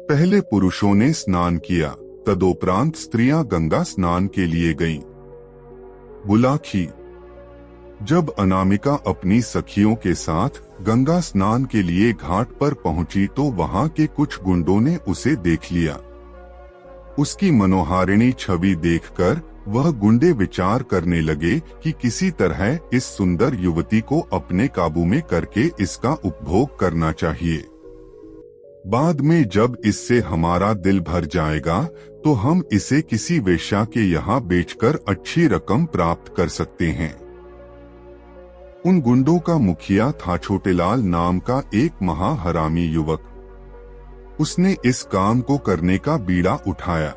पहले पुरुषों ने स्नान किया, तदोपरांत स्त्रियां गंगा स्नान के लिए गईं। बुलाखी। जब अनामिका अपनी सखियों के साथ गंगा स्नान के लिए घाट पर पहुंची तो वहां के कुछ गुंडों ने उसे देख लिया। उसकी मनोहारिणी छवि देखकर वह गुंडे विचार करने लगे कि किसी तरह इस सुंदर युवती को अपने काबू में करके इसका उपभोग करना चाहिए। बाद में जब इससे हमारा दिल भर जाएगा तो हम इसे किसी वेश्या के यहाँ बेचकर अच्छी रकम प्राप्त कर सकते हैं। उन गुंडों का मुखिया था छोटेलाल नाम का एक महाहरामी युवक। उसने इस काम को करने का बीड़ा उठाया।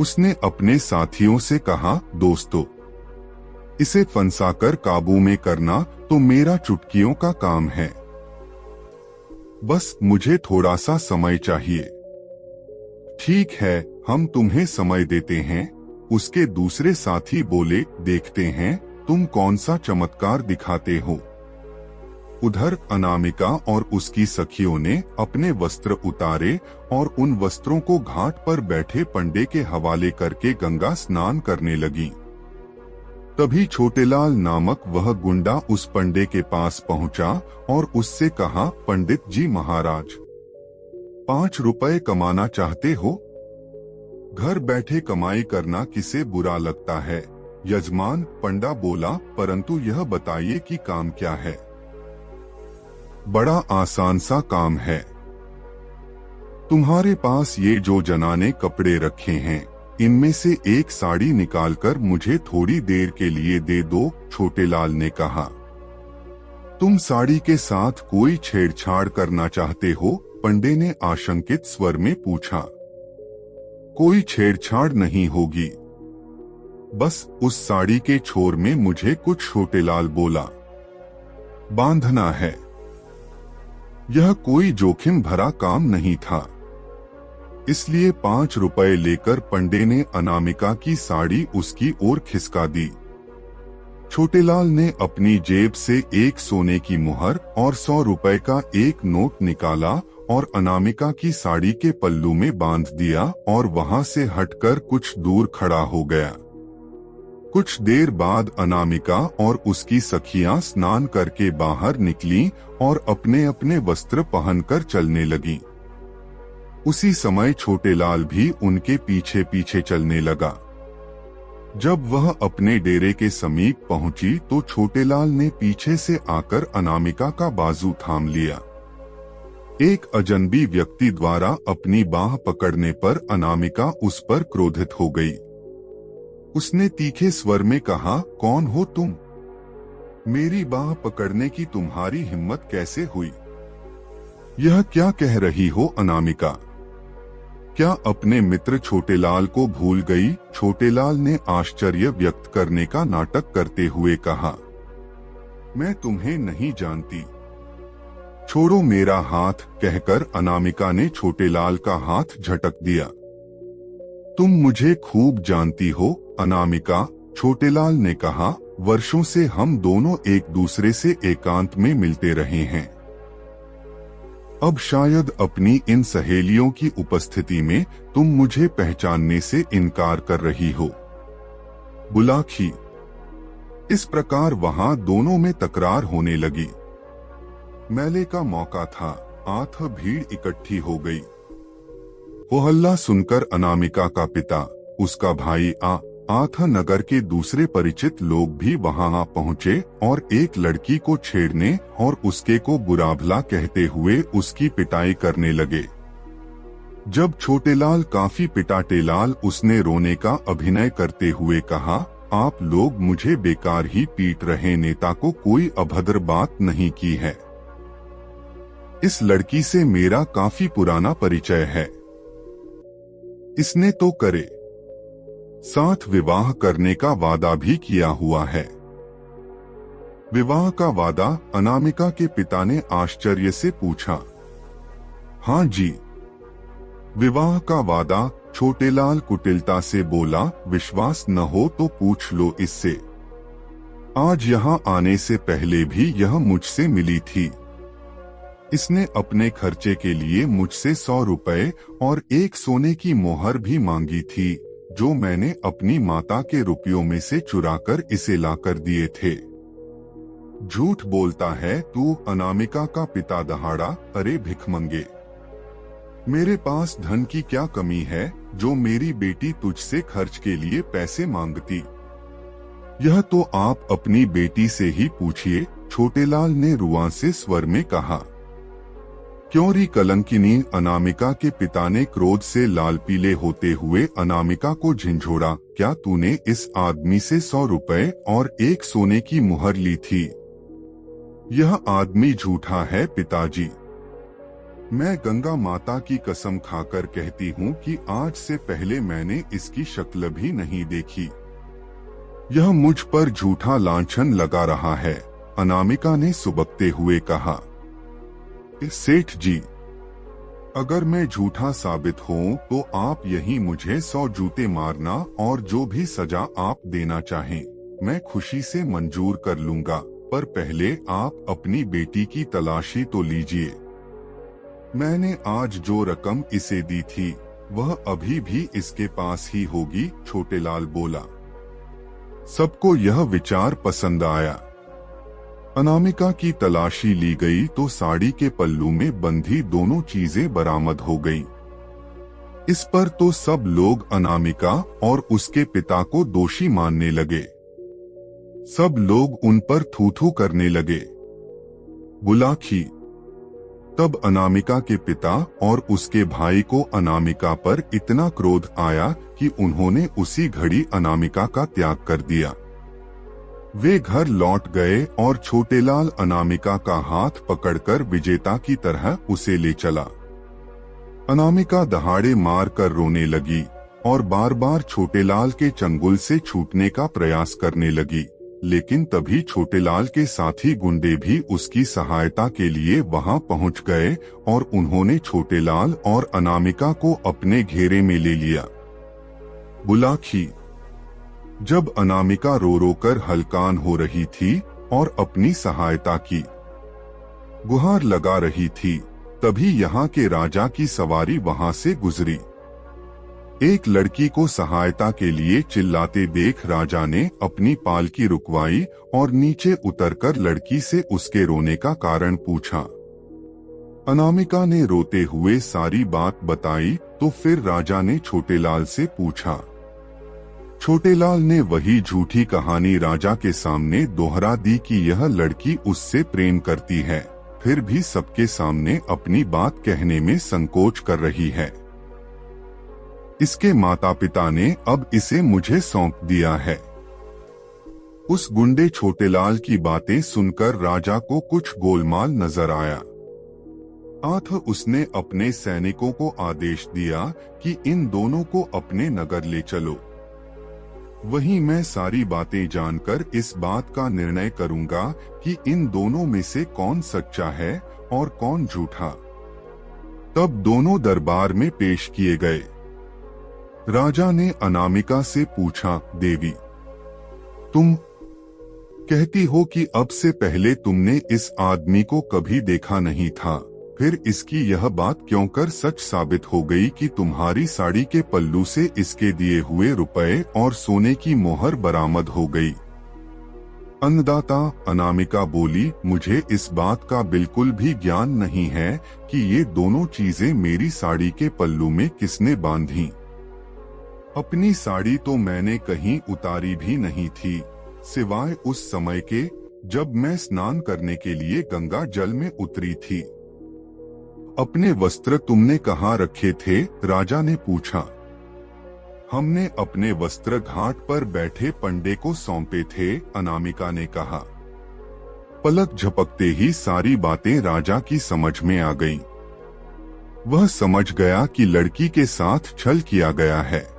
उसने अपने साथियों से कहा, दोस्तों, इसे फंसाकर काबू में करना तो मेरा चुटकियों का काम है। बस मुझे थोड़ा सा समय चाहिए। ठीक है, हम तुम्हें समय देते हैं। उसके दूसरे साथी बोले, देखते हैं तुम कौन सा चमत्कार दिखाते हो। उधर अनामिका और उसकी सखियों ने अपने वस्त्र उतारे और उन वस्त्रों को घाट पर बैठे पंडे के हवाले करके गंगा स्नान करने लगी। तभी छोटेलाल नामक वह गुंडा उस पंडे के पास पहुंचा और उससे कहा, पंडित जी महाराज, 5 रुपए कमाना चाहते हो? घर बैठे कमाई करना किसे बुरा लगता है? यजमान, पंडा बोला, परंतु यह बताइए कि काम क्या है। बड़ा आसान सा काम है। तुम्हारे पास ये जो जनाने कपड़े रखे हैं, इनमें से एक साड़ी निकालकर मुझे थोड़ी देर के लिए दे दो, छोटेलाल ने कहा। तुम साड़ी के साथ कोई छेड़छाड़ करना चाहते हो? पंडे ने आशंकित स्वर में पूछा। कोई छेड़छाड़ नहीं होगी, बस उस साड़ी के छोर में मुझे कुछ, छोटेलाल बोला, बांधना है। यह कोई जोखिम भरा काम नहीं था, इसलिए 5 रुपए लेकर पंडे ने अनामिका की साड़ी उसकी ओर खिसका दी। छोटेलाल ने अपनी जेब से एक सोने की मुहर और 100 रुपए का एक नोट निकाला और अनामिका की साड़ी के पल्लू में बांध दिया और वहां से हटकर कुछ दूर खड़ा हो गया। कुछ देर बाद अनामिका और उसकी सखियां स्नान करके बाहर निकलीं और अपने अपने वस्त्र पहनकर चलने लगीं। उसी समय छोटेलाल भी उनके पीछे पीछे चलने लगा। जब वह अपने डेरे के समीप पहुंची तो छोटेलाल ने पीछे से आकर अनामिका का बाजू थाम लिया। एक अजनबी व्यक्ति द्वारा अपनी बाह पकड़ने पर अनामिका उस पर क्रोधित हो गई। उसने तीखे स्वर में कहा, कौन हो तुम? मेरी बाह पकड़ने की तुम्हारी हिम्मत कैसे हुई? यह क्या कह रही हो अनामिका? क्या अपने मित्र छोटेलाल को भूल गई? छोटेलाल ने आश्चर्य व्यक्त करने का नाटक करते हुए कहा, मैं तुम्हें नहीं जानती, छोड़ो मेरा हाथ, कहकर अनामिका ने छोटेलाल का हाथ झटक दिया। तुम मुझे खूब जानती हो अनामिका, छोटेलाल ने कहा, वर्षों से हम दोनों एक दूसरे से एकांत में मिलते रहे हैं। अब शायद अपनी इन सहेलियों की उपस्थिति में तुम मुझे पहचानने से इनकार कर रही हो। बुलाखी। इस प्रकार वहां दोनों में तकरार होने लगी। मेले का मौका था, आठ भीड़ इकट्ठी हो गई। वो हल्ला सुनकर अनामिका का पिता, उसका भाई आथ नगर के दूसरे परिचित लोग भी वहां आ पहुंचे और एक लड़की को छेड़ने और उसके को बुरा भला कहते हुए उसकी पिटाई करने लगे। जब छोटेलाल काफी पिटा टेलाल उसने रोने का अभिनय करते हुए कहा, आप लोग मुझे बेकार ही पीट रहे, नेता को कोई अभद्र बात नहीं की है। इस लड़की से मेरा काफी पुराना परिचय है, इसने तो करे साथ विवाह करने का वादा भी किया हुआ है। विवाह का वादा? अनामिका के पिता ने आश्चर्य से पूछा। हाँ जी, विवाह का वादा, छोटेलाल कुटिलता से बोला, विश्वास न हो तो पूछ लो इससे। आज यहाँ आने से पहले भी यह मुझसे मिली थी। इसने अपने खर्चे के लिए मुझसे 100 रुपए और एक सोने की मोहर भी मांगी थी, जो मैंने अपनी माता के रुपयों में से चुराकर इसे लाकर दिए थे। झूठ बोलता है तू, अनामिका का पिता दहाड़ा। अरे भिखमंगे, मेरे पास धन की क्या कमी है जो मेरी बेटी तुझसे खर्च के लिए पैसे मांगती? यह तो आप अपनी बेटी से ही पूछिए, छोटेलाल ने रुआंसे स्वर में कहा। क्यों री कलंकिनी? अनामिका के पिता ने क्रोध से लाल पीले होते हुए अनामिका को झिंझोड़ा। क्या तूने इस आदमी से 100 रुपए और एक सोने की मुहर ली थी? यह आदमी झूठा है पिताजी। मैं गंगा माता की कसम खाकर कहती हूँ कि आज से पहले मैंने इसकी शक्ल भी नहीं देखी। यह मुझ पर झूठा लांछन लगा रहा है, अनामिका ने सुबकते हुए कहा। सेठ जी, अगर मैं झूठा साबित हूँ तो आप यही मुझे 100 जूते मारना और जो भी सजा आप देना चाहें मैं खुशी से मंजूर कर लूंगा, पर पहले आप अपनी बेटी की तलाशी तो लीजिए। मैंने आज जो रकम इसे दी थी वह अभी भी इसके पास ही होगी, छोटेलाल बोला। सबको यह विचार पसंद आया। अनामिका की तलाशी ली गई तो साड़ी के पल्लू में बंधी दोनों चीजें बरामद हो गईं। इस पर तो सब लोग अनामिका और उसके पिता को दोषी मानने लगे। सब लोग उन पर थू-थू करने लगे। बुलाखी। तब अनामिका के पिता और उसके भाई को अनामिका पर इतना क्रोध आया कि उन्होंने उसी घड़ी अनामिका का त्याग कर दिया। वे घर लौट गए और छोटेलाल अनामिका का हाथ पकड़कर विजेता की तरह उसे ले चला। अनामिका दहाड़े मार कर रोने लगी और बार बार छोटेलाल के चंगुल से छूटने का प्रयास करने लगी, लेकिन तभी छोटेलाल के साथी गुंडे भी उसकी सहायता के लिए वहां पहुंच गए और उन्होंने छोटेलाल और अनामिका को अपने घेरे में ले लिया। बुलाखी। जब अनामिका रो रो कर हलकान हो रही थी और अपनी सहायता की गुहार लगा रही थी, तभी यहाँ के राजा की सवारी वहां से गुजरी। एक लड़की को सहायता के लिए चिल्लाते देख राजा ने अपनी पालकी रुकवाई और नीचे उतरकर लड़की से उसके रोने का कारण पूछा। अनामिका ने रोते हुए सारी बात बताई तो फिर राजा ने छोटेलाल से पूछा। छोटेलाल ने वही झूठी कहानी राजा के सामने दोहरा दी कि यह लड़की उससे प्रेम करती है, फिर भी सबके सामने अपनी बात कहने में संकोच कर रही है। इसके माता पिता ने अब इसे मुझे सौंप दिया है। उस गुंडे छोटेलाल की बातें सुनकर राजा को कुछ गोलमाल नजर आया। उसने अपने सैनिकों को आदेश दिया कि इन दोनों को अपने नगर ले चलो। वहीं मैं सारी बातें जानकर इस बात का निर्णय करूंगा कि इन दोनों में से कौन सच्चा है और कौन झूठा। तब दोनों दरबार में पेश किए गए। राजा ने अनामिका से पूछा, देवी, तुम कहती हो कि अब से पहले तुमने इस आदमी को कभी देखा नहीं था, फिर इसकी यह बात क्यों कर सच साबित हो गई कि तुम्हारी साड़ी के पल्लू से इसके दिए हुए रुपए और सोने की मोहर बरामद हो गई? अन्नदाता, अनामिका बोली, मुझे इस बात का बिल्कुल भी ज्ञान नहीं है कि ये दोनों चीजें मेरी साड़ी के पल्लू में किसने बांधी। अपनी साड़ी तो मैंने कहीं उतारी भी नहीं थी, सिवाय उस समय के जब मैं स्नान करने के लिए गंगा जल में उतरी थी। अपने वस्त्र तुमने कहाँ रखे थे? राजा ने पूछा। हमने अपने वस्त्र घाट पर बैठे पंडे को सौंपे थे, अनामिका ने कहा। पलक झपकते ही सारी बातें राजा की समझ में आ गईं। वह समझ गया कि लड़की के साथ छल किया गया है।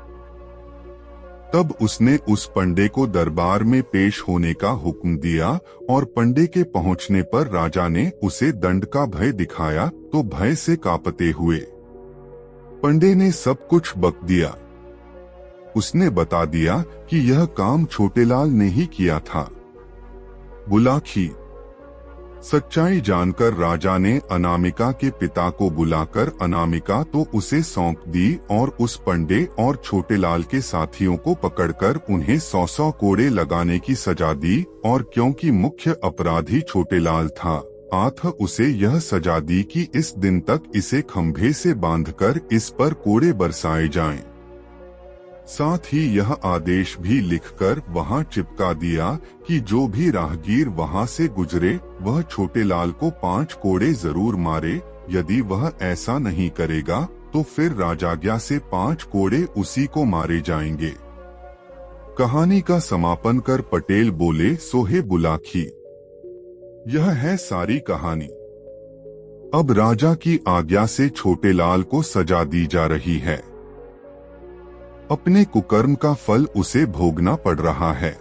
तब उसने उस पंडे को दरबार में पेश होने का हुक्म दिया और पंडे के पहुंचने पर राजा ने उसे दंड का भय दिखाया तो भय से कांपते हुए पंडे ने सब कुछ बक दिया। उसने बता दिया कि यह काम छोटेलाल ने ही किया था। बुलाकी। सच्चाई जानकर राजा ने अनामिका के पिता को बुलाकर अनामिका तो उसे सौंप दी और उस पंडे और छोटेलाल के साथियों को पकड़कर उन्हें 100 कोड़े लगाने की सजा दी। और क्योंकि मुख्य अपराधी छोटेलाल था, आठ उसे यह सजा दी कि इस दिन तक इसे खंभे से बांधकर इस पर कोड़े बरसाए जाएं। साथ ही यह आदेश भी लिखकर वहां चिपका दिया कि जो भी राहगीर वहां से गुजरे वह छोटेलाल को 5 कोड़े जरूर मारे। यदि वह ऐसा नहीं करेगा तो फिर राजाज्ञा से 5 कोड़े उसी को मारे जाएंगे। कहानी का समापन कर पटेल बोले, सोहे बुलाकी। यह है सारी कहानी। अब राजा की आज्ञा से छोटेलाल को सजा दी जा रही है। अपने कुकर्म का फल उसे भोगना पड़ रहा है।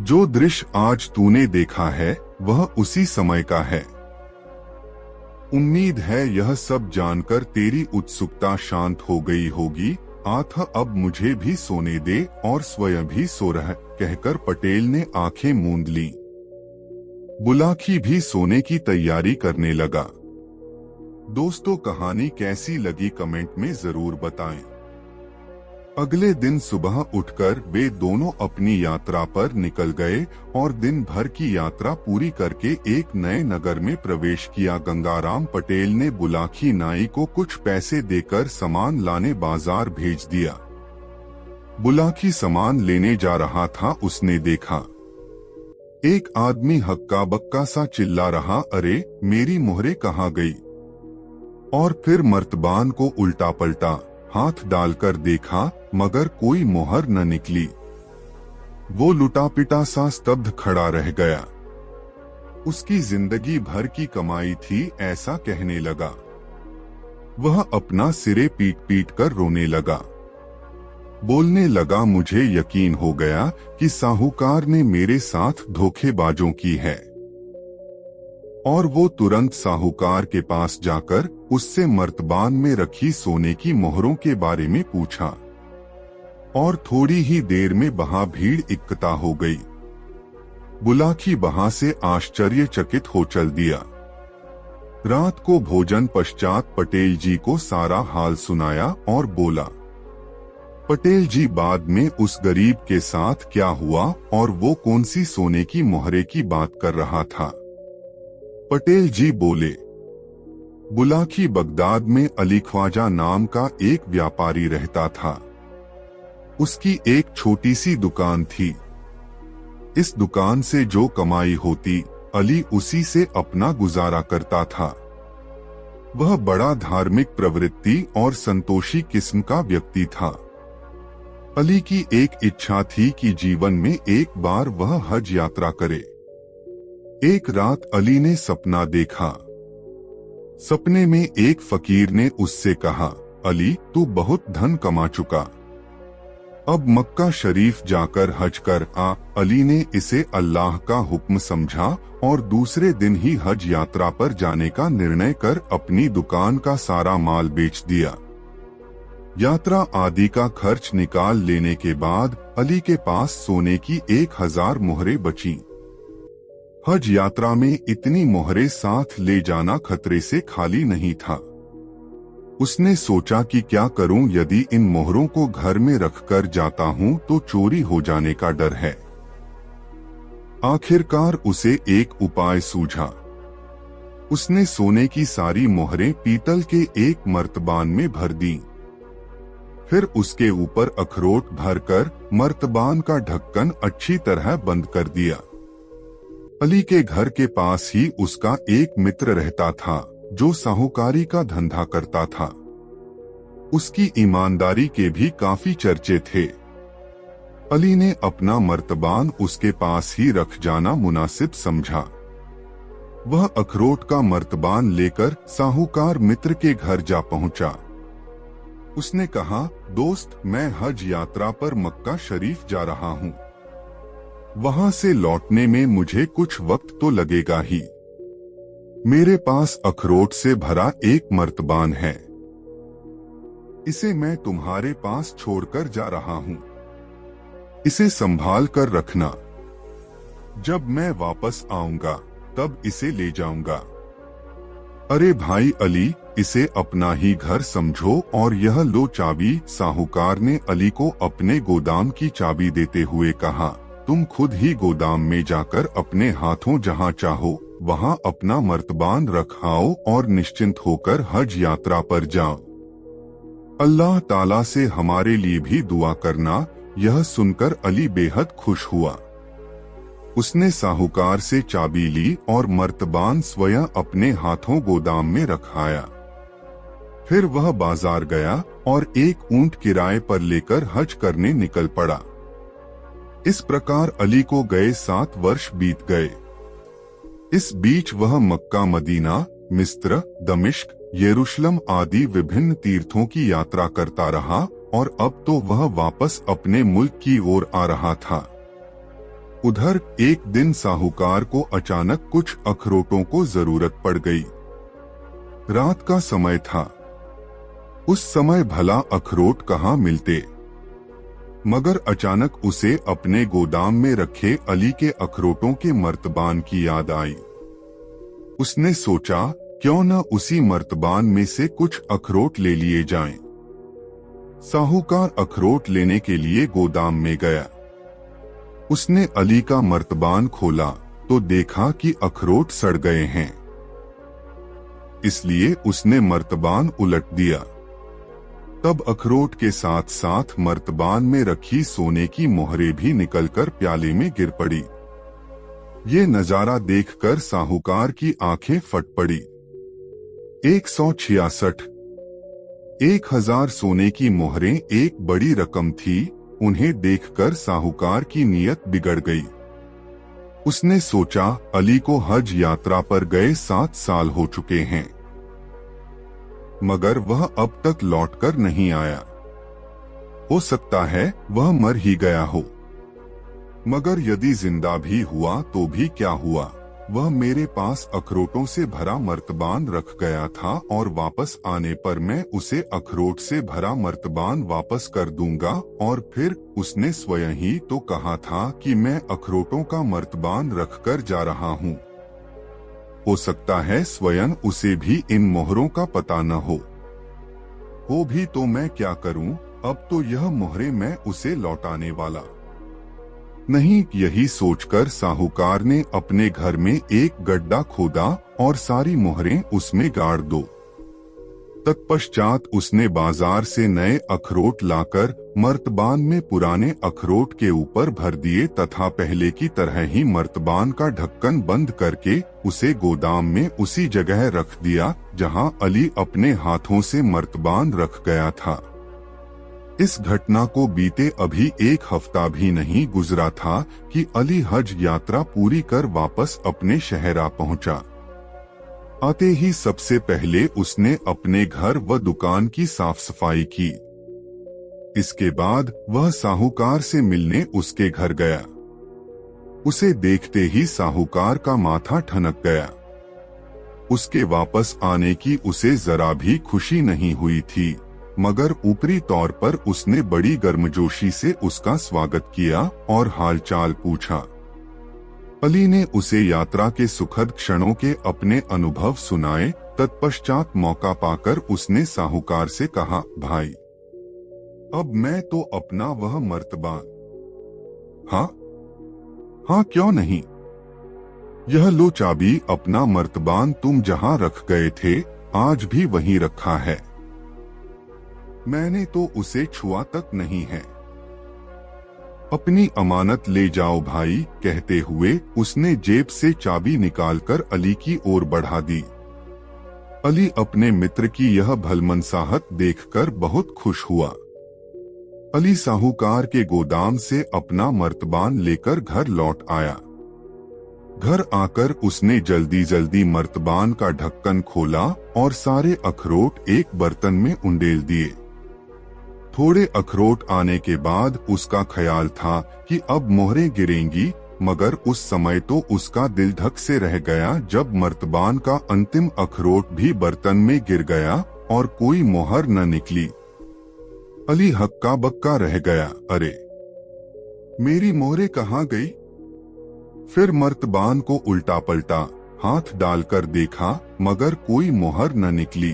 जो दृश्य आज तूने देखा है वह उसी समय का है। उम्मीद है यह सब जानकर तेरी उत्सुकता शांत हो गई होगी। आठ अब मुझे भी सोने दे और स्वयं भी सो रह, कहकर पटेल ने आंखें मूंद ली। बुलाकी भी सोने की तैयारी करने लगा। दोस्तों, कहानी कैसी लगी कमेंट में जरूर बताएं। अगले दिन सुबह उठकर वे दोनों अपनी यात्रा पर निकल गए और दिन भर की यात्रा पूरी करके एक नए नगर में प्रवेश किया। गंगाराम पटेल ने बुलाकी नाई को कुछ पैसे देकर सामान लाने बाजार भेज दिया। बुलाकी सामान लेने जा रहा था, उसने देखा एक आदमी हक्का बक्का सा चिल्ला रहा, अरे मेरी मोहरे कहाँ गई? और फिर मर्तबान को उल्टा पलटा हाथ डालकर देखा मगर कोई मोहर न निकली। वो लुटापिटा सा स्तब्ध खड़ा रह गया। उसकी जिंदगी भर की कमाई थी, ऐसा कहने लगा। वह अपना सिरे पीट पीट कर रोने लगा। बोलने लगा, मुझे यकीन हो गया कि साहूकार ने मेरे साथ धोखेबाजों की है। और वो तुरंत साहूकार के पास जाकर उससे मर्तबान में रखी सोने की मोहरों के बारे में पूछा और थोड़ी ही देर में वहां भीड़ इकट्ठा हो गई। बुलाकी वहां से आश्चर्यचकित हो चल दिया। रात को भोजन पश्चात पटेल जी को सारा हाल सुनाया और बोला, पटेल जी बाद में उस गरीब के साथ क्या हुआ और वो कौन सी सोने की मोहरे की बात कर रहा था? पटेल जी बोले, बुलाकी बगदाद में अली ख्वाजा नाम का एक व्यापारी रहता था। उसकी एक छोटी सी दुकान थी। इस दुकान से जो कमाई होती अली उसी से अपना गुजारा करता था। वह बड़ा धार्मिक प्रवृत्ति और संतोषी किस्म का व्यक्ति था। अली की एक इच्छा थी कि जीवन में एक बार वह हज यात्रा करे। एक रात अली ने सपना देखा। सपने में एक फकीर ने उससे कहा, अली तू बहुत धन कमा चुका, अब मक्का शरीफ जाकर हज कर आ। अली ने इसे अल्लाह का हुक्म समझा और दूसरे दिन ही हज यात्रा पर जाने का निर्णय कर अपनी दुकान का सारा माल बेच दिया। यात्रा आदि का खर्च निकाल लेने के बाद अली के पास सोने की 1000 मोहरें बची। हज यात्रा में इतनी मोहरें साथ ले जाना खतरे से खाली नहीं था। उसने सोचा कि क्या करूं, यदि इन मोहरों को घर में रखकर जाता हूं तो चोरी हो जाने का डर है। आखिरकार उसे एक उपाय सूझा। उसने सोने की सारी मोहरें पीतल के एक मर्तबान में भर दी। फिर उसके ऊपर अखरोट भरकर मर्तबान का ढक्कन अच्छी तरह बंद कर दिया। अली के घर के पास ही उसका एक मित्र रहता था जो साहूकारी का धंधा करता था। उसकी ईमानदारी के भी काफी चर्चे थे। अली ने अपना मर्तबान उसके पास ही रख जाना मुनासिब समझा। वह अखरोट का मर्तबान लेकर साहूकार मित्र के घर जा पहुंचा। उसने कहा, दोस्त मैं हज यात्रा पर मक्का शरीफ जा रहा हूं। वहां से लौटने में मुझे कुछ वक्त तो लगेगा ही। मेरे पास अखरोट से भरा एक मर्तबान है। इसे मैं तुम्हारे पास छोड़कर जा रहा हूँ। इसे संभाल कर रखना। जब मैं वापस आऊंगा तब इसे ले जाऊंगा। अरे भाई अली, इसे अपना ही घर समझो और यह लो चाबी। साहूकार ने अली को अपने गोदाम की चाबी देते हुए कहा, तुम खुद ही गोदाम में जाकर अपने हाथों जहां चाहो वहां अपना मर्तबान रख आओ और निश्चिंत होकर हज यात्रा पर जाओ। अल्लाह ताला से हमारे लिए भी दुआ करना। यह सुनकर अली बेहद खुश हुआ। उसने साहूकार से चाबी ली और मर्तबान स्वयं अपने हाथों गोदाम में रखाया। फिर वह बाजार गया और एक ऊंट किराए पर लेकर हज करने निकल पड़ा। इस प्रकार अली को गए 7 वर्ष बीत गए। इस बीच वह मक्का, मदीना, मिस्र, दमिश्क, यरूशलेम आदि विभिन्न तीर्थों की यात्रा करता रहा और अब तो वह वापस अपने मुल्क की ओर आ रहा था। उधर एक दिन साहूकार को अचानक कुछ अखरोटों को जरूरत पड़ गई। रात का समय था। उस समय भला अखरोट कहाँ मिलते, मगर अचानक उसे अपने गोदाम में रखे अली के अखरोटों के मर्तबान की याद आई। उसने सोचा, क्यों न उसी मर्तबान में से कुछ अखरोट ले लिए जाएं। साहूकार अखरोट लेने के लिए गोदाम में गया। उसने अली का मर्तबान खोला तो देखा कि अखरोट सड़ गए हैं। इसलिए उसने मर्तबान उलट दिया। तब अखरोट के साथ साथ मर्तबान में रखी सोने की मोहरें भी निकलकर प्याले में गिर पड़ी। ये नजारा देखकर साहूकार की आंखें फट पड़ी। 166 1000 सोने की मोहरें एक बड़ी रकम थी। उन्हें देखकर साहूकार की नीयत बिगड़ गई। उसने सोचा, अली को हज यात्रा पर गए 7 साल हो चुके हैं, मगर वह अब तक लौटकर नहीं आया। हो सकता है वह मर ही गया हो। मगर यदि जिंदा भी हुआ तो भी क्या हुआ, वह मेरे पास अखरोटों से भरा मर्तबान रख गया था और वापस आने पर मैं उसे अखरोट से भरा मर्तबान वापस कर दूंगा। और फिर उसने स्वयं ही तो कहा था कि मैं अखरोटों का मर्तबान रखकर जा रहा हूँ। हो सकता है स्वयं उसे भी इन मोहरों का पता न हो भी तो मैं क्या करूं, अब तो यह मोहरें मैं उसे लौटाने वाला नहीं। यही सोचकर साहूकार ने अपने घर में एक गड्ढा खोदा और सारी मोहरें उसमें गाड़ दो। तत्पश्चात उसने बाजार से नए अखरोट लाकर मर्तबान में पुराने अखरोट के ऊपर भर दिए तथा पहले की तरह ही मर्तबान का ढक्कन बंद करके उसे गोदाम में उसी जगह रख दिया जहां अली अपने हाथों से मर्तबान रख गया था। इस घटना को बीते अभी 1 हफ्ता भी नहीं गुजरा था कि अली हज यात्रा पूरी कर वापस अपने शहर आ पहुंचा। आते ही सबसे पहले उसने अपने घर व दुकान की साफ सफाई की। इसके बाद वह साहूकार से मिलने उसके घर गया। उसे देखते ही साहूकार का माथा ठनक गया। उसके वापस आने की उसे जरा भी खुशी नहीं हुई थी, मगर ऊपरी तौर पर उसने बड़ी गर्मजोशी से उसका स्वागत किया और हालचाल पूछा। अली ने उसे यात्रा के सुखद क्षणों के अपने अनुभव सुनाए। तत्पश्चात मौका पाकर उसने साहूकार से कहा, भाई, अब मैं तो अपना वह मर्तबान। हाँ क्यों नहीं, यह लो चाबी। अपना मर्तबान तुम जहां रख गए थे आज भी वहीं रखा है। मैंने तो उसे छुआ तक नहीं है। अपनी अमानत ले जाओ भाई। कहते हुए उसने जेब से चाबी निकालकर अली की ओर बढ़ा दी। अली अपने मित्र की यह भलमनसाहत देखकर बहुत खुश हुआ। अली साहूकार के गोदाम से अपना मर्तबान लेकर घर लौट आया। घर आकर उसने जल्दी जल्दी मर्तबान का ढक्कन खोला और सारे अखरोट एक बर्तन में उंडेल दिए। थोड़े अखरोट आने के बाद उसका ख्याल था कि अब मोहरें गिरेंगी, मगर उस समय तो उसका दिल धक से रह गया जब मर्तबान का अंतिम अखरोट भी बर्तन में गिर गया और कोई मोहर न निकली। अली हक्का बक्का रह गया। अरे, मेरी मोहरें कहाँ गई? फिर मर्तबान को उल्टा पलटा हाथ डालकर देखा, मगर कोई मोहर न निकली।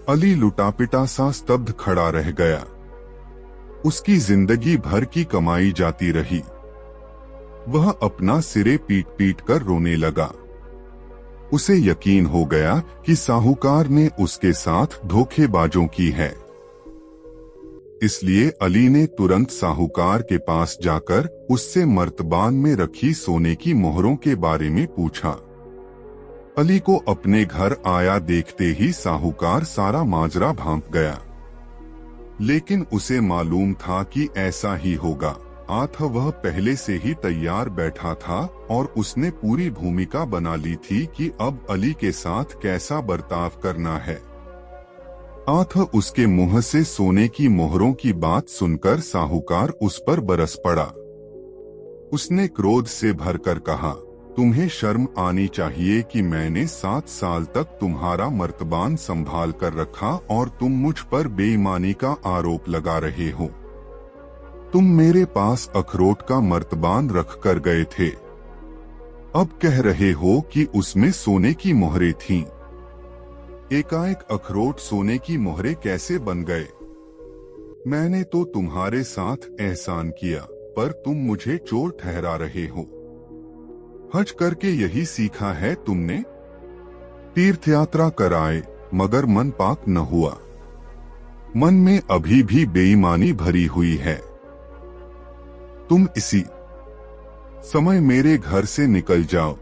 अली लुटापिटा सा स्तब्ध खड़ा रह गया। उसकी जिंदगी भर की कमाई जाती रही। वह अपना सिरे पीट पीट कर रोने लगा। उसे यकीन हो गया कि साहूकार ने उसके साथ धोखेबाजों की है। इसलिए अली ने तुरंत साहूकार के पास जाकर उससे मर्तबान में रखी सोने की मोहरों के बारे में पूछा। अली को अपने घर आया देखते ही साहूकार सारा माजरा भांप गया। लेकिन उसे मालूम था कि ऐसा ही होगा। वह पहले से ही तैयार बैठा था और उसने पूरी भूमिका बना ली थी कि अब अली के साथ कैसा बर्ताव करना है। उसके मुंह से सोने की मोहरों की बात सुनकर साहूकार उस पर बरस पड़ा। उसने क्रोध से भरकर कहा, तुम्हें शर्म आनी चाहिए कि मैंने 7 साल तक तुम्हारा मर्तबान संभाल कर रखा और तुम मुझ पर बेईमानी का आरोप लगा रहे हो। तुम मेरे पास अखरोट का मर्तबान रख कर गए थे, अब कह रहे हो कि उसमें सोने की मोहरें थीं। एकाएक अखरोट सोने की मोहरें कैसे बन गए? मैंने तो तुम्हारे साथ एहसान किया, पर तुम मुझे चोर ठहरा रहे हो। हज करके यही सीखा है तुमने? तीर्थ यात्रा कराए मगर मन पाक न हुआ। मन में अभी भी बेईमानी भरी हुई है। तुम इसी समय मेरे घर से निकल जाओ।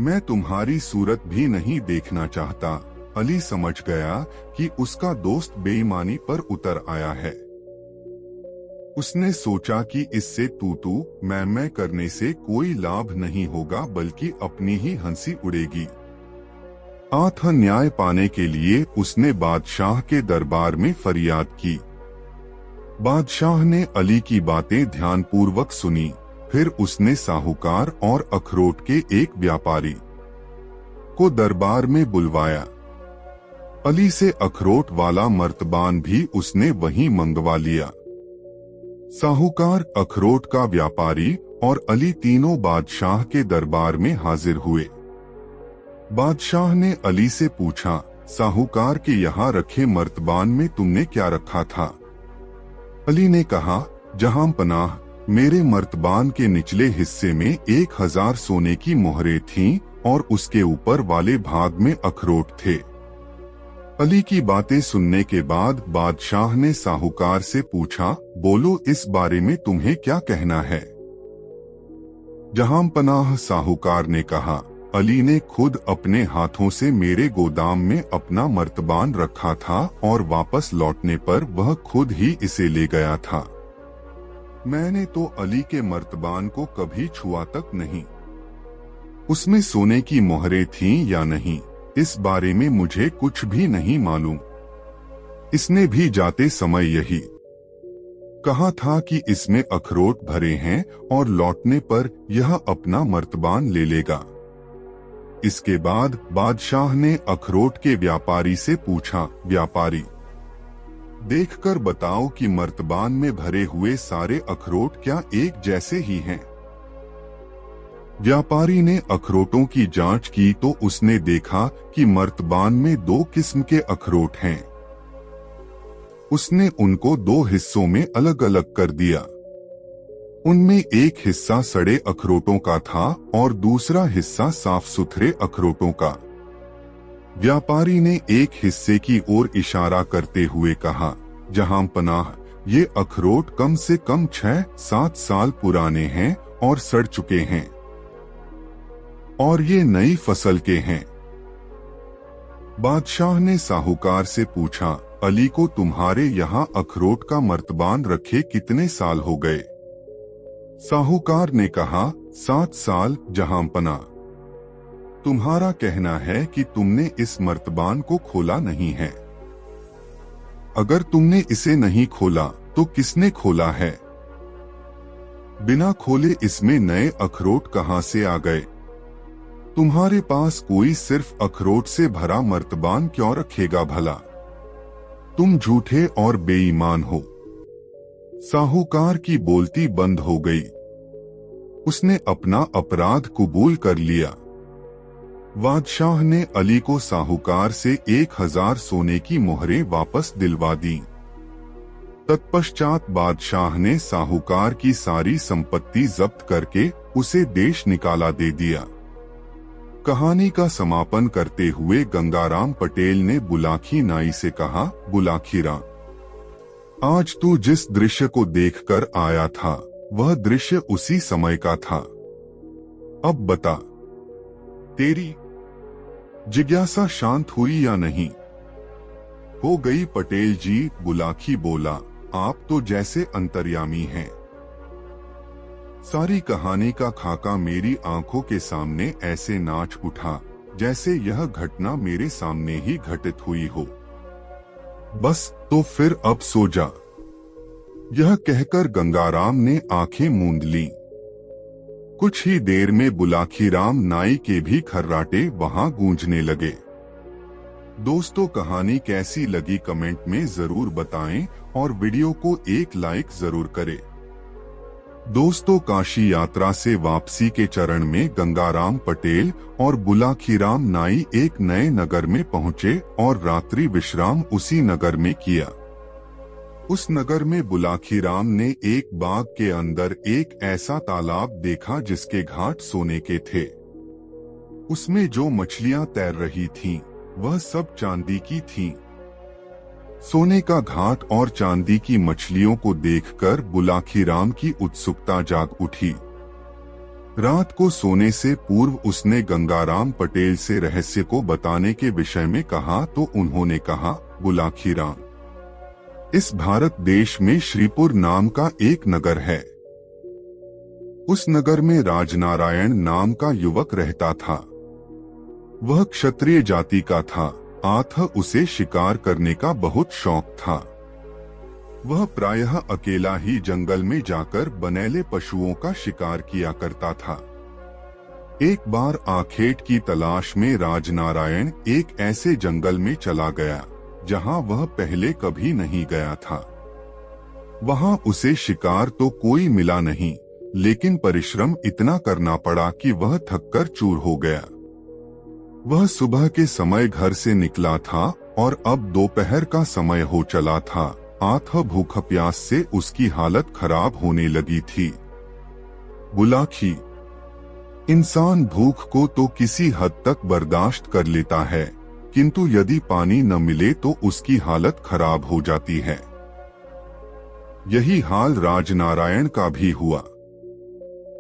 मैं तुम्हारी सूरत भी नहीं देखना चाहता। अली समझ गया कि उसका दोस्त बेईमानी पर उतर आया है। उसने सोचा कि इससे तू मैं करने से कोई लाभ नहीं होगा, बल्कि अपनी ही हंसी उड़ेगी। न्याय पाने के लिए उसने बादशाह के दरबार में फरियाद की। बादशाह ने अली की बातें ध्यानपूर्वक सुनी। फिर उसने साहूकार और अखरोट के एक व्यापारी को दरबार में बुलवाया। अली से अखरोट वाला मर्तबान भी उसने वहीं मंगवा लिया। साहूकार, अखरोट का व्यापारी और अली तीनों बादशाह के दरबार में हाजिर हुए। बादशाह ने अली से पूछा, साहूकार के यहाँ रखे मर्तबान में तुमने क्या रखा था? अली ने कहा, जहां पनाह, मेरे मर्तबान के निचले हिस्से में 1000 सोने की मोहरें थीं और उसके ऊपर वाले भाग में अखरोट थे। अली की बातें सुनने के बाद बादशाह ने साहूकार से पूछा, बोलो इस बारे में तुम्हें क्या कहना है? जहां पनाह, साहूकार ने कहा, अली ने खुद अपने हाथों से मेरे गोदाम में अपना मर्तबान रखा था और वापस लौटने पर वह खुद ही इसे ले गया था। मैंने तो अली के मर्तबान को कभी छुआ तक नहीं। उसमें सोने की मोहरें थीं या नहीं, इस बारे में मुझे कुछ भी नहीं मालूम। इसने भी जाते समय यही कहा था कि इसमें अखरोट भरे हैं और लौटने पर यह अपना मर्तबान ले लेगा। इसके बाद बादशाह ने अखरोट के व्यापारी से पूछा, व्यापारी, देखकर बताओ कि मर्तबान में भरे हुए सारे अखरोट क्या एक जैसे ही हैं? व्यापारी ने अखरोटों की जांच की तो उसने देखा कि मर्तबान में 2 किस्म के अखरोट हैं। उसने उनको 2 हिस्सों में अलग अलग कर दिया। उनमें एक हिस्सा सड़े अखरोटों का था और दूसरा हिस्सा साफ सुथरे अखरोटों का। व्यापारी ने एक हिस्से की ओर इशारा करते हुए कहा, जहां पनाह, ये अखरोट कम से कम 6-7 साल पुराने हैं और सड़ चुके हैं और ये नई फसल के हैं। बादशाह ने साहूकार से पूछा, अली को तुम्हारे यहाँ अखरोट का मर्तबान रखे कितने साल हो गए? साहूकार ने कहा, 7 साल जहां पना। तुम्हारा कहना है कि तुमने इस मर्तबान को खोला नहीं है। अगर तुमने इसे नहीं खोला तो किसने खोला है? बिना खोले इसमें नए अखरोट कहां से आ गए? तुम्हारे पास कोई सिर्फ अखरोट से भरा मर्तबान क्यों रखेगा भला? तुम झूठे और बेईमान हो। साहूकार की बोलती बंद हो गई। उसने अपना अपराध कबूल कर लिया। बादशाह ने अली को साहूकार से 1000 सोने की मोहरें वापस दिलवा दी। तत्पश्चात बादशाह ने साहूकार की सारी संपत्ति जब्त करके उसे देश निकाला दे दिया। कहानी का समापन करते हुए गंगाराम पटेल ने बुलाकी नाई से कहा, बुलाकी राम, आज तू जिस दृश्य को देखकर आया था वह दृश्य उसी समय का था। अब बता, तेरी जिज्ञासा शांत हुई या नहीं? हो गई पटेल जी, बुलाकी बोला, आप तो जैसे अंतर्यामी हैं। सारी कहानी का खाका मेरी आंखों के सामने ऐसे नाच उठा जैसे यह घटना मेरे सामने ही घटित हुई हो। बस तो फिर अब सो जा। यह कहकर गंगाराम ने आंखें मूंद लीं। कुछ ही देर में बुलाकीराम नाई के भी खर्राटे वहां गूंजने लगे। दोस्तों, कहानी कैसी लगी कमेंट में जरूर बताएं और वीडियो को एक लाइक जरूर करें। दोस्तों, काशी यात्रा से वापसी के चरण में गंगाराम पटेल और बुलाकीराम नाई एक नए नगर में पहुंचे और रात्रि विश्राम उसी नगर में किया। उस नगर में बुलाकीराम ने एक बाग के अंदर एक ऐसा तालाब देखा जिसके घाट सोने के थे। उसमें जो मछलियां तैर रही थीं, वह सब चांदी की थीं। सोने का घाट और चांदी की मछलियों को देखकर बुलाकीराम की उत्सुकता जाग उठी। रात को सोने से पूर्व उसने गंगाराम पटेल से रहस्य को बताने के विषय में कहा तो उन्होंने कहा, बुलाकीराम, इस भारत देश में श्रीपुर नाम का एक नगर है। उस नगर में राजनारायण नाम का युवक रहता था। वह क्षत्रिय जाति का था, अतः उसे शिकार करने का बहुत शौक था। वह प्रायः अकेला ही जंगल में जाकर बनेले पशुओं का शिकार किया करता था। एक बार आखेट की तलाश में राजनारायण एक ऐसे जंगल में चला गया जहां वह पहले कभी नहीं गया था। वहां उसे शिकार तो कोई मिला नहीं, लेकिन परिश्रम इतना करना पड़ा कि वह थककर चूर हो गया। वह सुबह के समय घर से निकला था और अब दोपहर का समय हो चला था, अतः भूख प्यास से उसकी हालत खराब होने लगी थी। बुलाकी, इंसान भूख को तो किसी हद तक बर्दाश्त कर लेता है, किंतु यदि पानी न मिले तो उसकी हालत खराब हो जाती है। यही हाल राजनारायण का भी हुआ।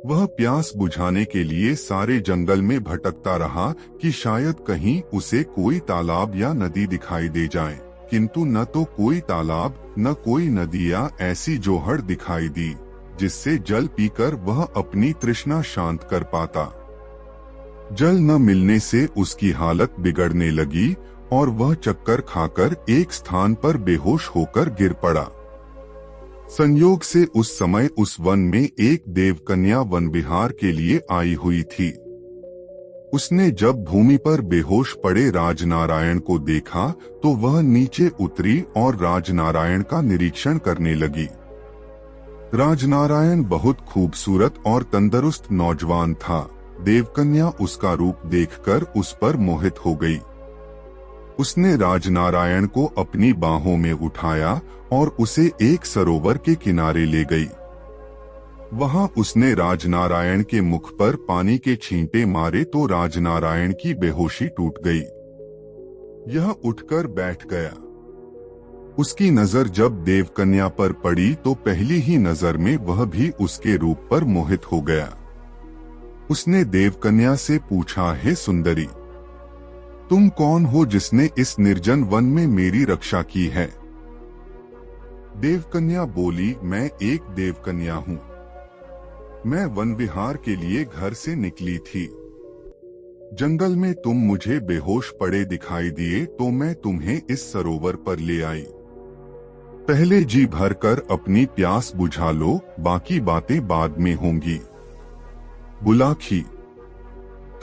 वह प्यास बुझाने के लिए सारे जंगल में भटकता रहा कि शायद कहीं उसे कोई तालाब या नदी दिखाई दे जाए, किंतु न तो कोई तालाब न कोई नदी या ऐसी जोहड़ दिखाई दी जिससे जल पीकर वह अपनी तृष्णा शांत कर पाता। जल न मिलने से उसकी हालत बिगड़ने लगी और वह चक्कर खाकर एक स्थान पर बेहोश होकर गिर पड़ा। संयोग से उस समय उस वन में एक देवकन्या वन विहार के लिए आई हुई थी। उसने जब भूमि पर बेहोश पड़े राजनारायण को देखा तो वह नीचे उतरी और राजनारायण का निरीक्षण करने लगी। राजनारायण बहुत खूबसूरत और तंदुरुस्त नौजवान था। देवकन्या उसका रूप देखकर उस पर मोहित हो गई। उसने राजनारायण को अपनी बाहों में उठाया और उसे एक सरोवर के किनारे ले गई। वहां उसने राजनारायण के मुख पर पानी के छींटे मारे तो राजनारायण की बेहोशी टूट गई। यह उठकर बैठ गया। उसकी नजर जब देवकन्या पर पड़ी तो पहली ही नजर में वह भी उसके रूप पर मोहित हो गया। उसने देवकन्या से पूछा, हे सुंदरी, तुम कौन हो जिसने इस निर्जन वन में मेरी रक्षा की है? देवकन्या बोली, मैं एक देवकन्या हूँ। मैं वन विहार के लिए घर से निकली थी। जंगल में तुम मुझे बेहोश पड़े दिखाई दिए तो मैं तुम्हें इस सरोवर पर ले आई। पहले जी भरकर अपनी प्यास बुझा लो, बाकी बातें बाद में होंगी। बुलाकी,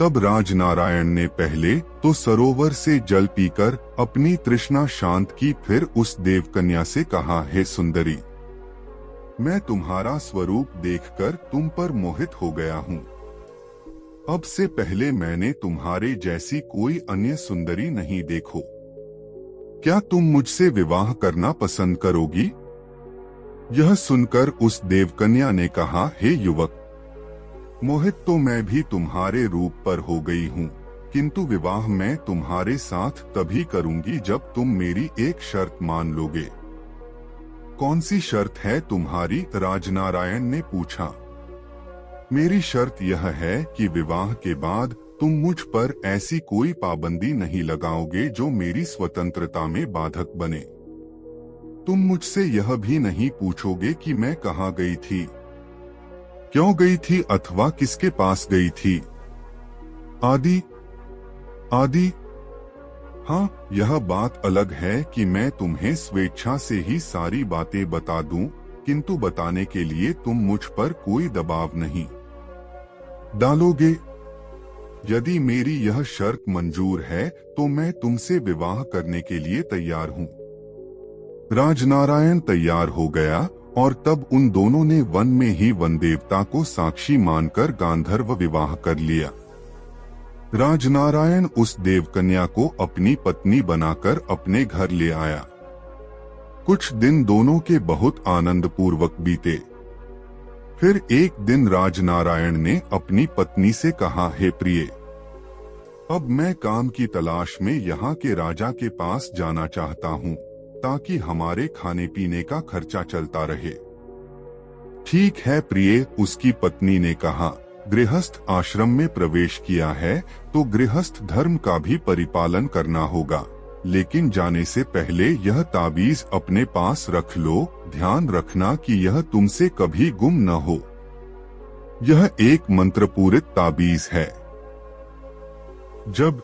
तब राजनारायण ने पहले तो सरोवर से जल पीकर अपनी तृष्णा शांत की, फिर उस देवकन्या से कहा, हे सुंदरी, मैं तुम्हारा स्वरूप देखकर तुम पर मोहित हो गया हूँ। अब से पहले मैंने तुम्हारे जैसी कोई अन्य सुंदरी नहीं देखो। क्या तुम मुझसे विवाह करना पसंद करोगी? यह सुनकर उस देवकन्या ने कहा, हे युवक, मोहित तो मैं भी तुम्हारे रूप पर हो गई हूँ, किंतु विवाह मैं तुम्हारे साथ तभी करूंगी जब तुम मेरी एक शर्त मान लोगे। कौन सी शर्त है तुम्हारी? राजनारायण ने पूछा। मेरी शर्त यह है कि विवाह के बाद तुम मुझ पर ऐसी कोई पाबंदी नहीं लगाओगे जो मेरी स्वतंत्रता में बाधक बने। तुम मुझसे यह भी नहीं पूछोगे कि मैं कहाँ गई थी, क्यों गई थी अथवा किसके पास गई थी, आदि आदि। हाँ, यह बात अलग है कि मैं तुम्हें स्वेच्छा से ही सारी बातें बता दूं, किंतु बताने के लिए तुम मुझ पर कोई दबाव नहीं डालोगे। यदि मेरी यह शर्त मंजूर है तो मैं तुमसे विवाह करने के लिए तैयार हूँ। राजनारायण तैयार हो गया और तब उन दोनों ने वन में ही वन देवता को साक्षी मानकर गांधर्व विवाह कर लिया। राजनारायण उस देवकन्या को अपनी पत्नी बनाकर अपने घर ले आया। कुछ दिन दोनों के बहुत आनंद पूर्वक बीते। फिर एक दिन राजनारायण ने अपनी पत्नी से कहा, हे प्रिय, अब मैं काम की तलाश में यहाँ के राजा के पास जाना चाहता हूँ, ताकि हमारे खाने पीने का खर्चा चलता रहे। ठीक है प्रिय, उसकी पत्नी ने कहा। गृहस्थ आश्रम में प्रवेश किया है तो गृहस्थ धर्म का भी परिपालन करना होगा, लेकिन जाने से पहले यह ताबीज अपने पास रख लो। ध्यान रखना कि यह तुमसे कभी गुम न हो। यह एक मंत्रपूरित ताबीज है। जब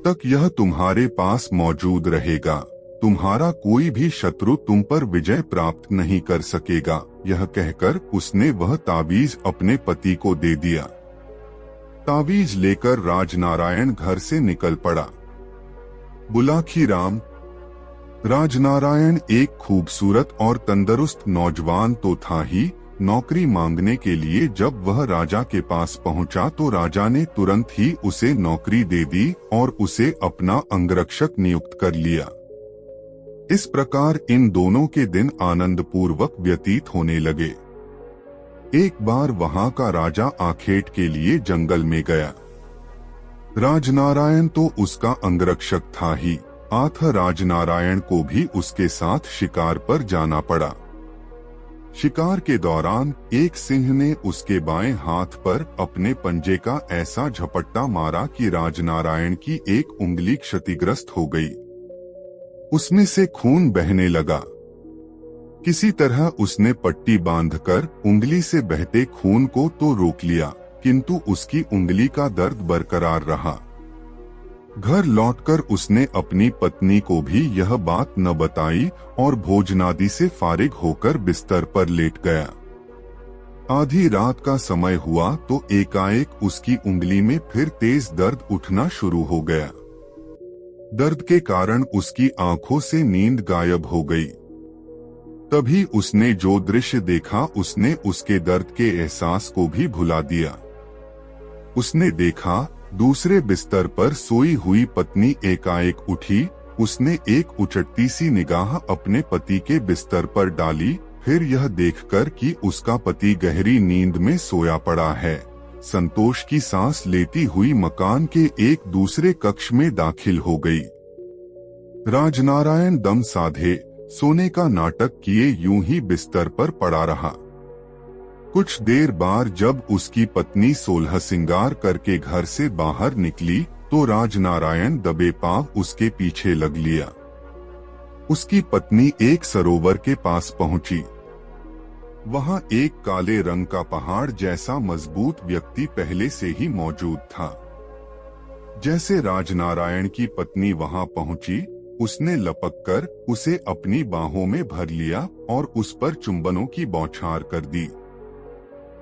तक यह तुम्हारे पास मौजूद रहेगा, तुम्हारा कोई भी शत्रु तुम पर विजय प्राप्त नहीं कर सकेगा। यह कहकर उसने वह ताबीज अपने पति को दे दिया। ताबीज लेकर राजनारायण घर से निकल पड़ा। बुलाखी राम। राजनारायण एक खूबसूरत और तंदुरुस्त नौजवान तो था ही, नौकरी मांगने के लिए जब वह राजा के पास पहुंचा तो राजा ने तुरंत ही उसे नौकरी दे दी और उसे अपना अंगरक्षक नियुक्त कर लिया। इस प्रकार इन दोनों के दिन आनंद पूर्वक व्यतीत होने लगे। एक बार वहां का राजा आखेट के लिए जंगल में गया। राजनारायण तो उसका अंगरक्षक था ही, अतः राजनारायण को भी उसके साथ शिकार पर जाना पड़ा। शिकार के दौरान एक सिंह ने उसके बाएं हाथ पर अपने पंजे का ऐसा झपट्टा मारा कि राजनारायण की एक उंगली क्षतिग्रस्त हो गई। उसमें से खून बहने लगा। किसी तरह उसने पट्टी बांधकर उंगली से बहते खून को तो रोक लिया, किंतु उसकी उंगली का दर्द बरकरार रहा। घर लौटकर उसने अपनी पत्नी को भी यह बात न बताई और भोजनादि से फारिग होकर बिस्तर पर लेट गया। आधी रात का समय हुआ तो एकाएक उसकी उंगली में फिर तेज दर्द उठना शुरू हो गया। दर्द के कारण उसकी आंखों से नींद गायब हो गई। तभी उसने जो दृश्य देखा उसने उसके दर्द के एहसास को भी भुला दिया। उसने देखा दूसरे बिस्तर पर सोई हुई पत्नी एकाएक उठी। उसने एक उचटती सी निगाह अपने पति के बिस्तर पर डाली, फिर यह देखकर कि उसका पति गहरी नींद में सोया पड़ा है, संतोष की सांस लेती हुई मकान के एक दूसरे कक्ष में दाखिल हो गई। राजनारायण दम साधे सोने का नाटक किए यूं ही बिस्तर पर पड़ा रहा। कुछ देर बाद जब उसकी पत्नी सोलह सिंगार करके घर से बाहर निकली तो राजनारायण दबे पांव उसके पीछे लग लिया। उसकी पत्नी एक सरोवर के पास पहुंची। वहां एक काले रंग का पहाड़ जैसा मजबूत व्यक्ति पहले से ही मौजूद था। जैसे राजनारायण की पत्नी वहां पहुंची, उसने लपककर उसे अपनी बाहों में भर लिया और उस पर चुंबनों की बौछार कर दी।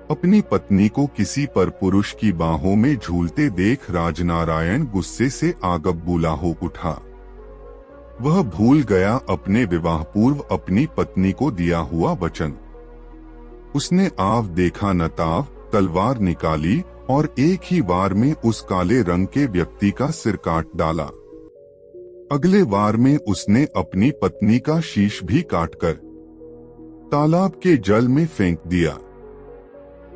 अपनी पत्नी को किसी पर पुरुष की बाहों में झूलते देख राजनारायण गुस्से से आगबबूला हो उठा। वह भूल गया अपने विवाह पूर्व अपनी पत्नी को दिया हुआ वचन। उसने आव देखा न ताव तलवार निकाली और एक ही वार में उस काले रंग के व्यक्ति का सिर काट डाला। अगले वार में उसने अपनी पत्नी का शीश भी काटकर तालाब के जल में फेंक दिया।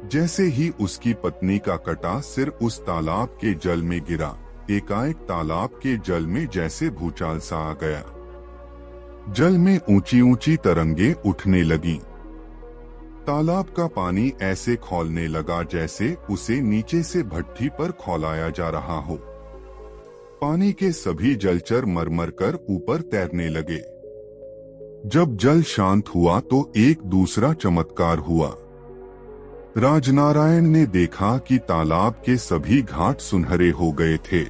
जैसे ही उसकी पत्नी का कटा सिर उस तालाब के जल में गिरा, एकाएक तालाब के जल में जैसे भूचाल सा आ गया। जल में ऊंची ऊंची तरंगे उठने लगीं। तालाब का पानी ऐसे खौलने लगा जैसे उसे नीचे से भट्ठी पर खौलाया जा रहा हो। पानी के सभी जलचर मरमर कर ऊपर तैरने लगे। जब जल शांत हुआ तो एक दूसरा चमत्कार हुआ। राजनारायण ने देखा कि तालाब के सभी घाट सुनहरे हो गए थे।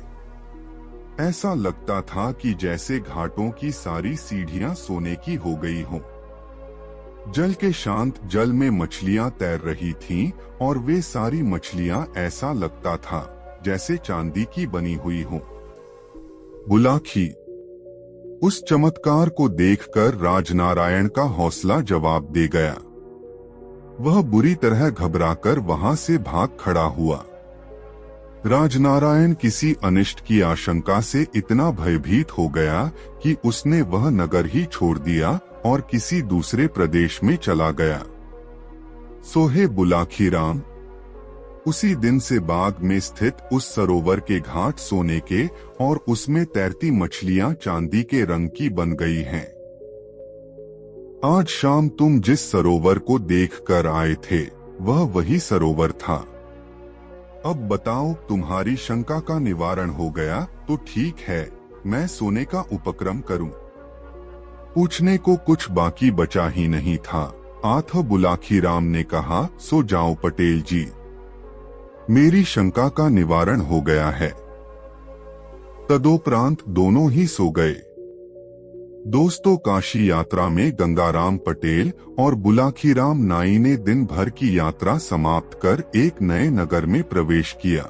ऐसा लगता था कि जैसे घाटों की सारी सीढ़ियां सोने की हो गई हों। जल के शांत जल में मछलियां तैर रही थीं और वे सारी मछलियां ऐसा लगता था जैसे चांदी की बनी हुई हों। बुलाखी। उस चमत्कार को देखकर राजनारायण का हौसला जवाब दे गया। वह बुरी तरह घबराकर वहां से भाग खड़ा हुआ। राजनारायण किसी अनिष्ट की आशंका से इतना भयभीत हो गया कि उसने वह नगर ही छोड़ दिया और किसी दूसरे प्रदेश में चला गया। सोहे बुलाखी राम। उसी दिन से बाग में स्थित उस सरोवर के घाट सोने के और उसमें तैरती मछलियां चांदी के रंग की बन गई हैं। आज शाम तुम जिस सरोवर को देख कर आए थे वह वही सरोवर था। अब बताओ, तुम्हारी शंका का निवारण हो गया तो ठीक है, मैं सोने का उपक्रम करूं। पूछने को कुछ बाकी बचा ही नहीं था। आठ बुलाखी राम ने कहा, सो जाओ पटेल जी, मेरी शंका का निवारण हो गया है। तदोपरांत दोनों ही सो गए। दोस्तों, काशी यात्रा में गंगाराम पटेल और बुलाखी राम नाई ने दिन भर की यात्रा समाप्त कर एक नए नगर में प्रवेश किया।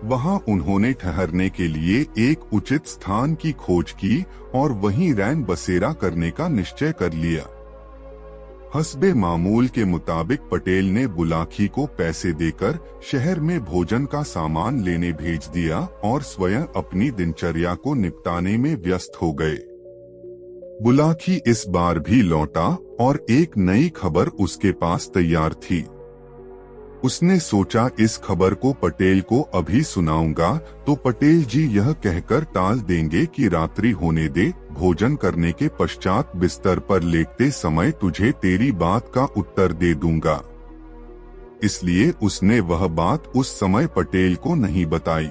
वहां उन्होंने ठहरने के लिए एक उचित स्थान की खोज की और वहीं रैन बसेरा करने का निश्चय कर लिया। हस्बे मामूल के मुताबिक पटेल ने बुलाखी को पैसे देकर शहर में भोजन का सामान लेने भेज दिया और स्वयं अपनी दिनचर्या को निपटाने में व्यस्त हो गए। बुलाखी इस बार भी लौटा और एक नई खबर उसके पास तैयार थी। उसने सोचा, इस खबर को पटेल को अभी सुनाऊंगा तो पटेल जी यह कहकर टाल देंगे कि रात्रि होने दे, भोजन करने के पश्चात बिस्तर पर लेटते समय तुझे तेरी बात का उत्तर दे दूंगा। इसलिए उसने वह बात उस समय पटेल को नहीं बताई।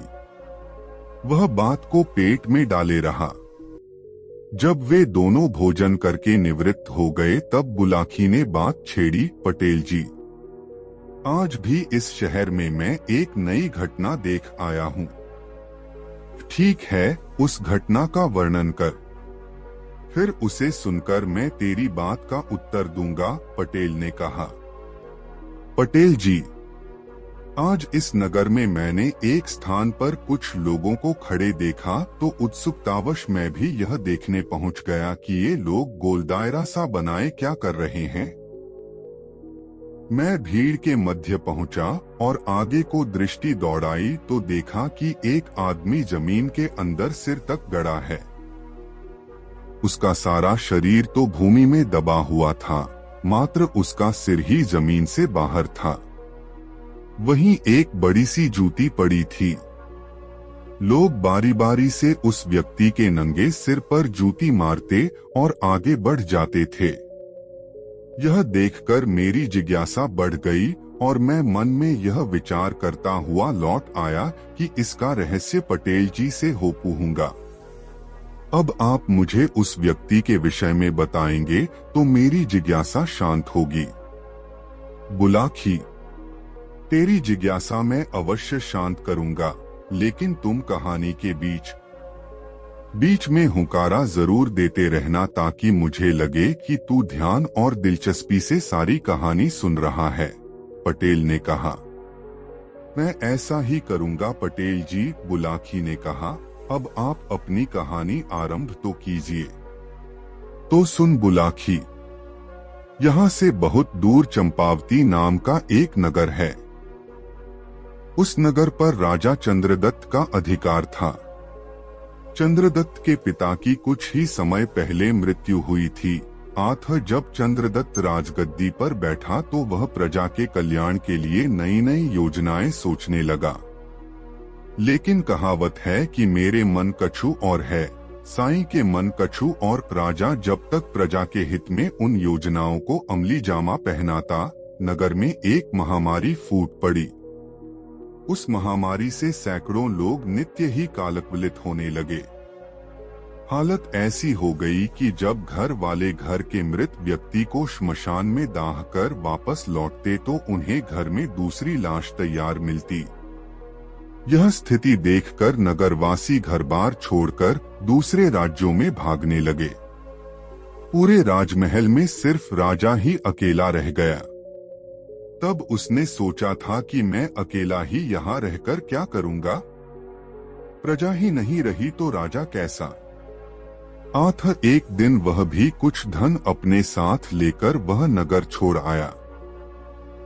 वह बात को पेट में डाले रहा। जब वे दोनों भोजन करके निवृत्त हो गए तब बुलाखी ने बात छेड़ी, पटेल जी, आज भी इस शहर में मैं एक नई घटना देख आया हूँ। ठीक है, उस घटना का वर्णन कर, फिर उसे सुनकर मैं तेरी बात का उत्तर दूंगा, पटेल ने कहा। पटेल जी, आज इस नगर में मैंने एक स्थान पर कुछ लोगों को खड़े देखा तो उत्सुकतावश मैं भी यह देखने पहुंच गया कि ये लोग गोल दायरा सा बनाए क्या कर रहे हैं। मैं भीड़ के मध्य पहुंचा और आगे को दृष्टि दौड़ाई तो देखा कि एक आदमी जमीन के अंदर सिर तक गड़ा है। उसका सारा शरीर तो भूमि में दबा हुआ था, मात्र उसका सिर ही जमीन से बाहर था। वहीं एक बड़ी सी जूती पड़ी थी। लोग बारी बारी से उस व्यक्ति के नंगे सिर पर जूती मारते और आगे बढ़ जाते थे। यह देखकर मेरी जिज्ञासा बढ़ गई और मैं मन में यह विचार करता हुआ लौट आया कि इसका रहस्य पटेल जी से हो पूछूंगा। अब आप मुझे उस व्यक्ति के विषय में बताएंगे तो मेरी जिज्ञासा शांत होगी। बुलाखी, तेरी जिज्ञासा मैं अवश्य शांत करूंगा, लेकिन तुम कहानी के बीच में हुंकारा जरूर देते रहना ताकि मुझे लगे कि तू ध्यान और दिलचस्पी से सारी कहानी सुन रहा है। पटेल ने कहा। मैं ऐसा ही करूंगा पटेल जी, बुलाकी ने कहा। अब आप अपनी कहानी आरंभ तो कीजिए। तो सुन बुलाकी, यहाँ से बहुत दूर चंपावती नाम का एक नगर है। उस नगर पर राजा चंद्रदत्त का अधिकार था। चंद्रदत्त के पिता की कुछ ही समय पहले मृत्यु हुई थी। जब चंद्रदत्त राजगद्दी पर बैठा तो वह प्रजा के कल्याण के लिए नई नई योजनाएं सोचने लगा। लेकिन कहावत है कि मेरे मन कछु और है, साईं के मन कछु और। राजा जब तक प्रजा के हित में उन योजनाओं को अमली जामा पहनाता, नगर में एक महामारी फूट पड़ी। उस महामारी से सैकड़ों लोग नित्य ही कालकवलित होने लगे। हालत ऐसी हो गई कि जब घर वाले घर के मृत व्यक्ति को श्मशान में दाह कर वापस लौटते तो उन्हें घर में दूसरी लाश तैयार मिलती। यह स्थिति देखकर नगरवासी घर बार छोड़कर दूसरे राज्यों में भागने लगे। पूरे राजमहल में सिर्फ राजा ही अकेला रह गया। तब उसने सोचा था कि मैं अकेला ही यहाँ रहकर क्या करूँगा? प्रजा ही नहीं रही तो राजा कैसा? एक दिन वह भी कुछ धन अपने साथ लेकर वह नगर छोड़ आया।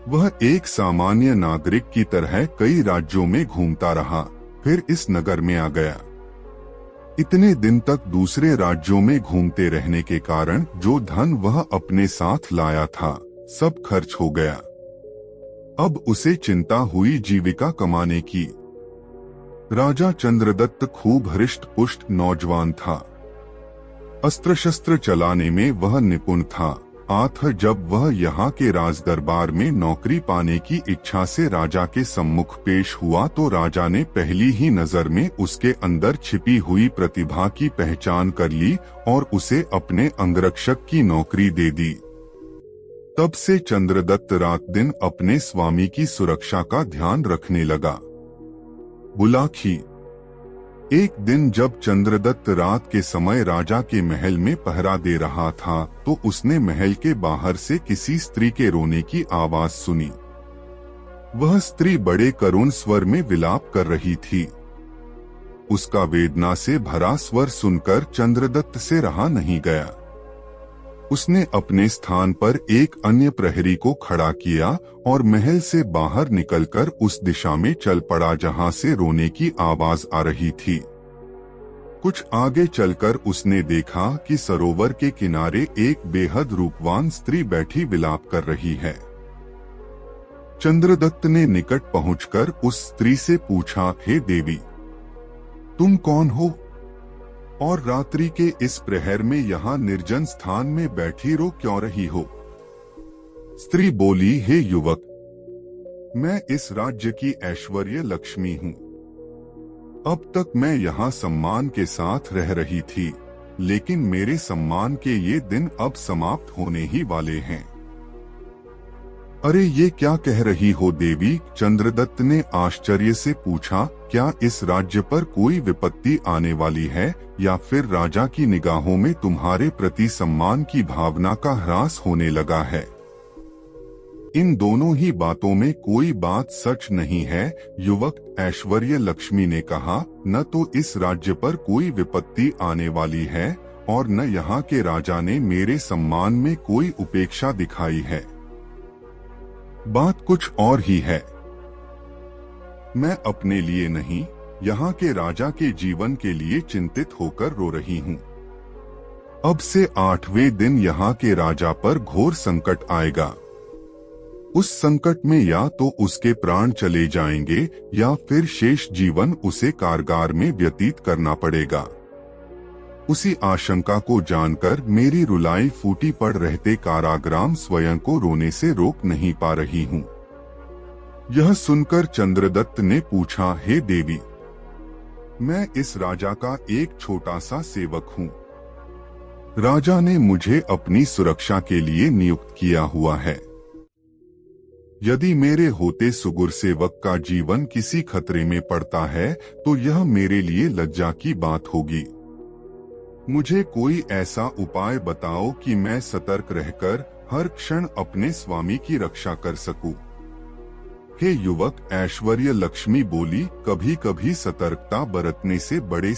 वह एक सामान्य नागरिक की तरह कई राज्यों में घूमता रहा, फिर इस नगर में आ गया। इतने दिन तक दूसरे राज्यों में घूमते रहने के कारण जो धन वह अपने साथ लाया था, सब खर्च हो गया। अब उसे चिंता हुई जीविका कमाने की। राजा चंद्रदत्त खूब हृष्ट पुष्ट नौजवान था। अस्त्र शस्त्र चलाने में वह निपुण था। जब वह यहाँ के राज दरबार में नौकरी पाने की इच्छा से राजा के सम्मुख पेश हुआ तो राजा ने पहली ही नजर में उसके अंदर छिपी हुई प्रतिभा की पहचान कर ली और उसे अपने अंगरक्षक की नौकरी दे दी। तब से चंद्रदत्त रात दिन अपने स्वामी की सुरक्षा का ध्यान रखने लगा। बुलाकी, एक दिन जब चंद्रदत्त रात के समय राजा के महल में पहरा दे रहा था तो उसने महल के बाहर से किसी स्त्री के रोने की आवाज सुनी। वह स्त्री बड़े करुण स्वर में विलाप कर रही थी। उसका वेदना से भरा स्वर सुनकर चंद्रदत्त से रहा नहीं गया। उसने अपने स्थान पर एक अन्य प्रहरी को खड़ा किया और महल से बाहर निकलकर उस दिशा में चल पड़ा जहां से रोने की आवाज आ रही थी। कुछ आगे चलकर उसने देखा कि सरोवर के किनारे एक बेहद रूपवान स्त्री बैठी विलाप कर रही है। चंद्रदत्त ने निकट पहुंचकर उस स्त्री से पूछा, हे देवी, तुम कौन हो और रात्रि के इस प्रहर में यहाँ निर्जन स्थान में बैठी रो क्यों रही हो? स्त्री बोली, हे युवक, मैं इस राज्य की ऐश्वर्य लक्ष्मी हूँ। अब तक मैं यहाँ सम्मान के साथ रह रही थी, लेकिन मेरे सम्मान के ये दिन अब समाप्त होने ही वाले हैं। अरे ये क्या कह रही हो देवी? चंद्रदत्त ने आश्चर्य से पूछा, क्या इस राज्य पर कोई विपत्ति आने वाली है या फिर राजा की निगाहों में तुम्हारे प्रति सम्मान की भावना का ह्रास होने लगा है? इन दोनों ही बातों में कोई बात सच नहीं है, युवक, ऐश्वर्य लक्ष्मी ने कहा। न तो इस राज्य पर कोई विपत्ति आने वाली है और न यहाँ के राजा ने मेरे सम्मान में कोई उपेक्षा दिखाई है। बात कुछ और ही है। मैं अपने लिए नहीं, यहाँ के राजा के जीवन के लिए चिंतित होकर रो रही हूँ। अब से 8वें दिन यहाँ के राजा पर घोर संकट आएगा। उस संकट में या तो उसके प्राण चले जाएंगे या फिर शेष जीवन उसे कारागार में व्यतीत करना पड़ेगा। उसी आशंका को जानकर मेरी रुलाई फूटी पड़ रहते काराग्राम स्वयं को रोने से रोक नहीं पा रही हूँ। यह सुनकर चंद्रदत्त ने पूछा, हे देवी, मैं इस राजा का एक छोटा सा सेवक हूँ। राजा ने मुझे अपनी सुरक्षा के लिए नियुक्त किया हुआ है। यदि मेरे होते सुगुर सेवक का जीवन किसी खतरे में पड़ता है तो यह मेरे लिए लज्जा की बात होगी। मुझे कोई ऐसा उपाय बताओ कि मैं सतर्क रहकर हर क्षण अपने स्वामी की रक्षा कर सकूं। हे युवक, ऐश्वर्य लक्ष्मी बोली, कभी कभी सतर्कता बरतने से बड़े